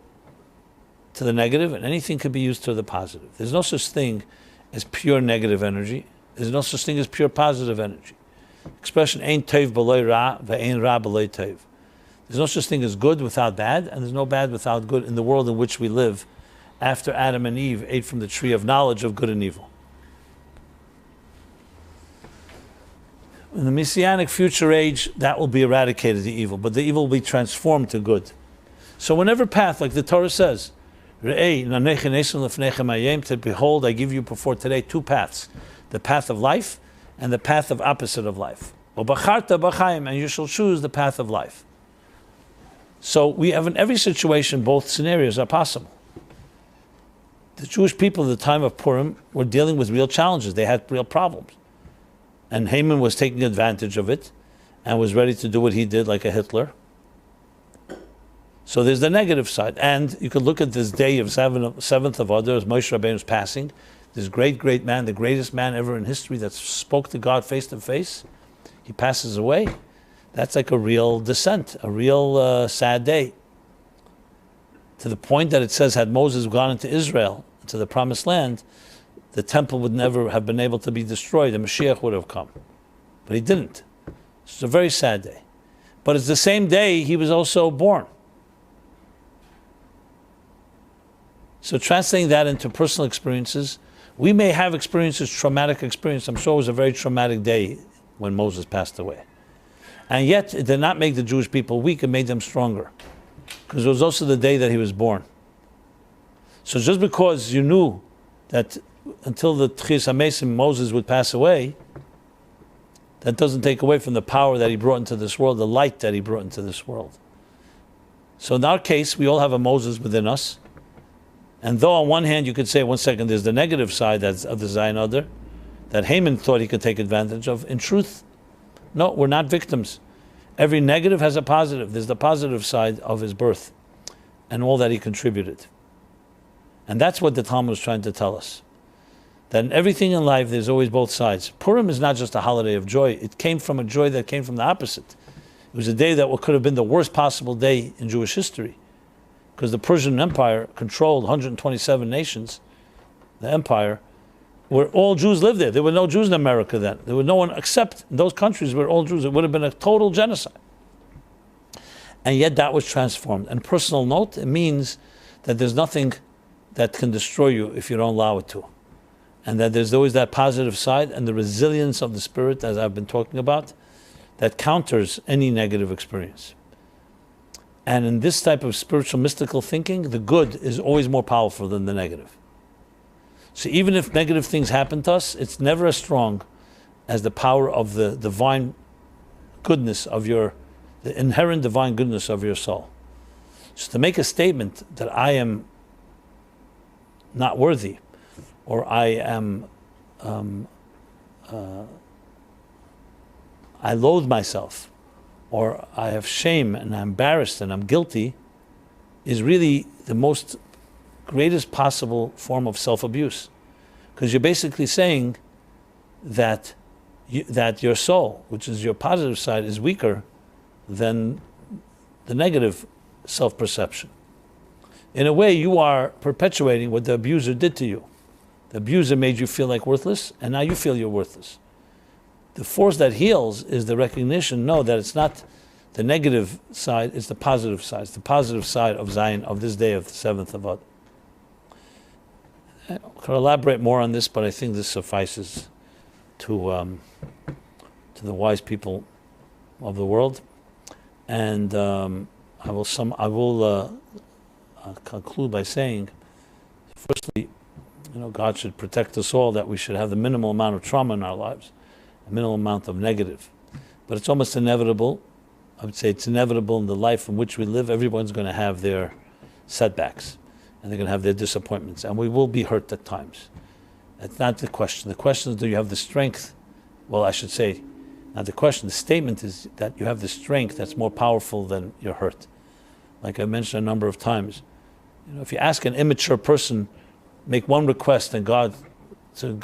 to the negative and anything can be used to the positive. There's no such thing as pure negative energy. There's no such thing as pure positive energy. Expression, ein tov b'loi ra, ve'ein ra b'loi tov. There's no such thing as good without bad, and there's no bad without good in the world in which we live after Adam and Eve ate from the tree of knowledge of good and evil. In the Messianic future age, that will be eradicated, the evil, but the evil will be transformed to good. So whenever path, like the Torah says, to behold, I give you before today two paths, the path of life and the path of opposite of life. And you shall choose the path of life. So we have in every situation, both scenarios are possible. The Jewish people at the time of Purim were dealing with real challenges. They had real problems. And Haman was taking advantage of it and was ready to do what he did, like a Hitler. So there's the negative side. And you could look at this day of 7th of Adar, as Moshe Rabbeinu's passing, this great man, the greatest man ever in history that spoke to God face to face, he passes away. That's like a real descent, a real sad day. To the point that it says, had Moses gone into Israel, into the promised land, the temple would never have been able to be destroyed. The Mashiach would have come. But he didn't. It's a very sad day. But it's the same day he was also born. So translating that into personal experiences, we may have experiences, traumatic experience. I'm sure it was a very traumatic day when Moses passed away. And yet, it did not make the Jewish people weak, it made them stronger. Because it was also the day that he was born. So just because you knew that until the Tchias HaMesim, Moses would pass away, that doesn't take away from the power that he brought into this world, the light that he brought into this world. So in our case, we all have a Moses within us. And though on one hand you could say, one second, there's the negative side that's of the Zayin Adar, that Haman thought he could take advantage of, in truth, no, we're not victims. Every negative has a positive. There's the positive side of his birth and all that he contributed. And that's what the Talmud was trying to tell us. That in everything in life, there's always both sides. Purim is not just a holiday of joy. It came from a joy that came from the opposite. It was a day that could have been the worst possible day in Jewish history. Because the Persian Empire controlled 127 nations, the empire, where all Jews lived there. There were no Jews in America then. There was no one except in those countries where all Jews. It would have been a total genocide. And yet that was transformed. And personal note, it means that there's nothing that can destroy you if you don't allow it to. And that there's always that positive side and the resilience of the spirit, as I've been talking about, that counters any negative experience. And in this type of spiritual mystical thinking, the good is always more powerful than the negative. So even if negative things happen to us, it's never as strong as the power of the divine goodness of the inherent divine goodness of your soul. So to make a statement that I am not worthy, or I am, I loathe myself, or I have shame and I'm embarrassed and I'm guilty, is really the most greatest possible form of self-abuse. Because you're basically saying that that your soul, which is your positive side, is weaker than the negative self-perception. In a way, you are perpetuating what the abuser did to you. The abuser made you feel like worthless, and now you feel you're worthless. The force that heals is the recognition, no, that it's not the negative side, it's the positive side. It's the positive side of Zion, of this day of the 7th of Ad. I could elaborate more on this, but I think this suffices to the wise people of the world. And I will conclude by saying, firstly, God should protect us all, that we should have the minimal amount of trauma in our lives, a minimal amount of negative. But it's almost inevitable. I would say it's inevitable in the life in which we live. Everyone's going to have their setbacks, and they're going to have their disappointments, and we will be hurt at times. That's not the question. The question is, do you have the strength? Well, I should say, not the question. The statement is that you have the strength that's more powerful than your hurt. Like I mentioned a number of times, if you ask an immature person, make one request and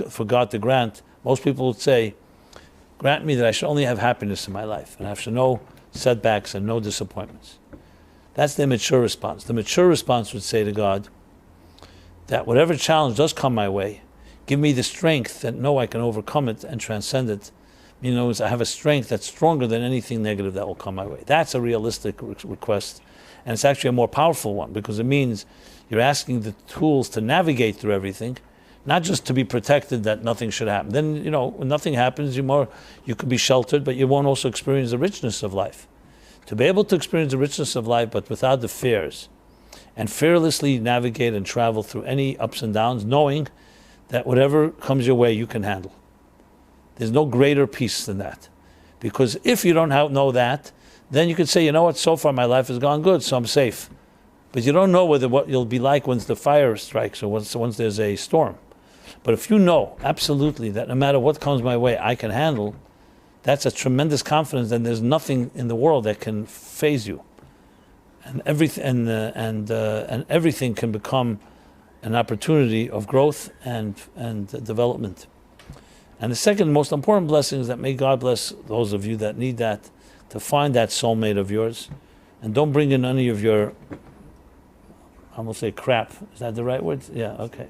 for God to grant, most people would say, grant me that I should only have happiness in my life and I should no setbacks and no disappointments. That's the immature response. The mature response would say to God that whatever challenge does come my way, give me the strength that I can overcome it and transcend it. I have a strength that's stronger than anything negative that will come my way. That's a realistic request, and it's actually a more powerful one, because it means you're asking the tools to navigate through everything, not just to be protected that nothing should happen. Then, when nothing happens, you could be sheltered, but you won't also experience the richness of life. To be able to experience the richness of life, but without the fears, and fearlessly navigate and travel through any ups and downs, knowing that whatever comes your way, you can handle. There's no greater peace than that. Because if you don't know that, then you could say, so far my life has gone good, so I'm safe. But you don't know what you'll be like once the fire strikes or once there's a storm. But if you know absolutely that no matter what comes my way, I can handle, that's a tremendous confidence, and there's nothing in the world that can faze you. And everything can become an opportunity of growth and development. And the second most important blessing is that may God bless those of you that need that, to find that soulmate of yours. And don't bring in any of your, I'm going to say crap. Is that the right word? Yeah, okay.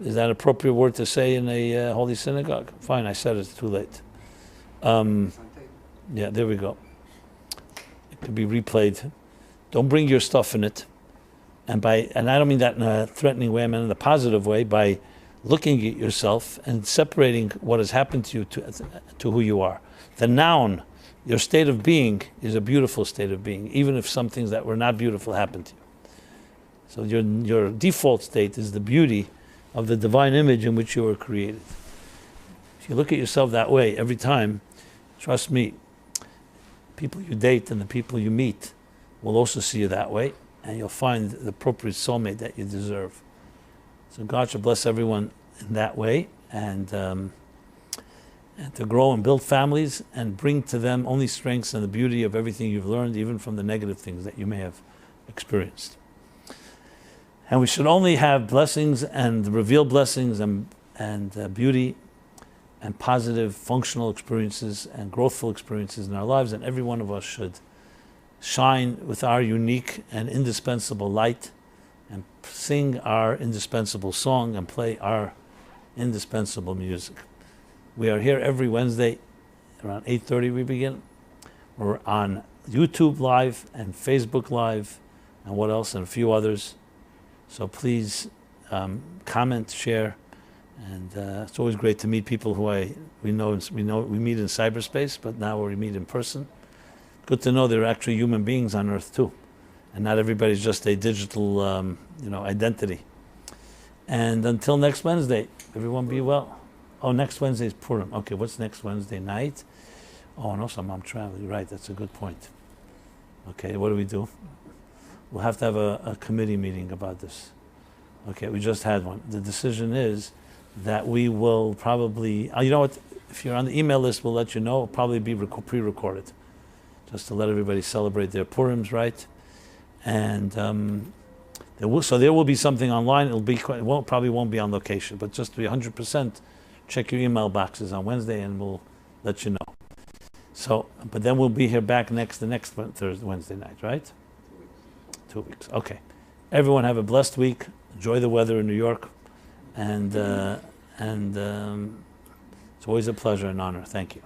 Is that an appropriate word to say in a holy synagogue? Fine, I said it's too late. Yeah, there we go. It could be replayed. Don't bring your stuff in it. And I don't mean that in a threatening way, I mean in a positive way, by looking at yourself and separating what has happened to you to who you are. The noun, your state of being, is a beautiful state of being, even if some things that were not beautiful happened to you. So your default state is the beauty of the divine image in which you were created. If you look at yourself that way every time, trust me, people you date and the people you meet will also see you that way, and you'll find the appropriate soulmate that you deserve. So God should bless everyone in that way, and to grow and build families and bring to them only strengths and the beauty of everything you've learned, even from the negative things that you may have experienced. And we should only have blessings and revealed blessings and beauty and positive functional experiences and growthful experiences in our lives, and every one of us should shine with our unique and indispensable light and sing our indispensable song and play our indispensable music. We are here every Wednesday around 8:30 we begin. We're on YouTube Live and Facebook Live and what else, and a few others. So please comment, share, And it's always great to meet people who we meet in cyberspace, but now we meet in person. Good to know there are actually human beings on Earth too, and not everybody's just a digital, identity. And until next Wednesday, everyone be well. Oh, next Wednesday is Purim. Okay, what's next Wednesday night? Oh, no, I'm traveling. Right, that's a good point. Okay, what do we do? We'll have to have a committee meeting about this. Okay, we just had one. The decision is that we will probably, you know what, if you're on the email list, we'll let you know. It'll probably be pre-recorded, just to let everybody celebrate their Purims, right? And there will be something online. Probably won't be on location, but just to be 100%, check your email boxes on Wednesday, and we'll let you know. So, but then we'll be here back the next Wednesday night, right? 2 weeks. Okay. Everyone have a blessed week. Enjoy the weather in New York, and it's always a pleasure and honor. Thank you.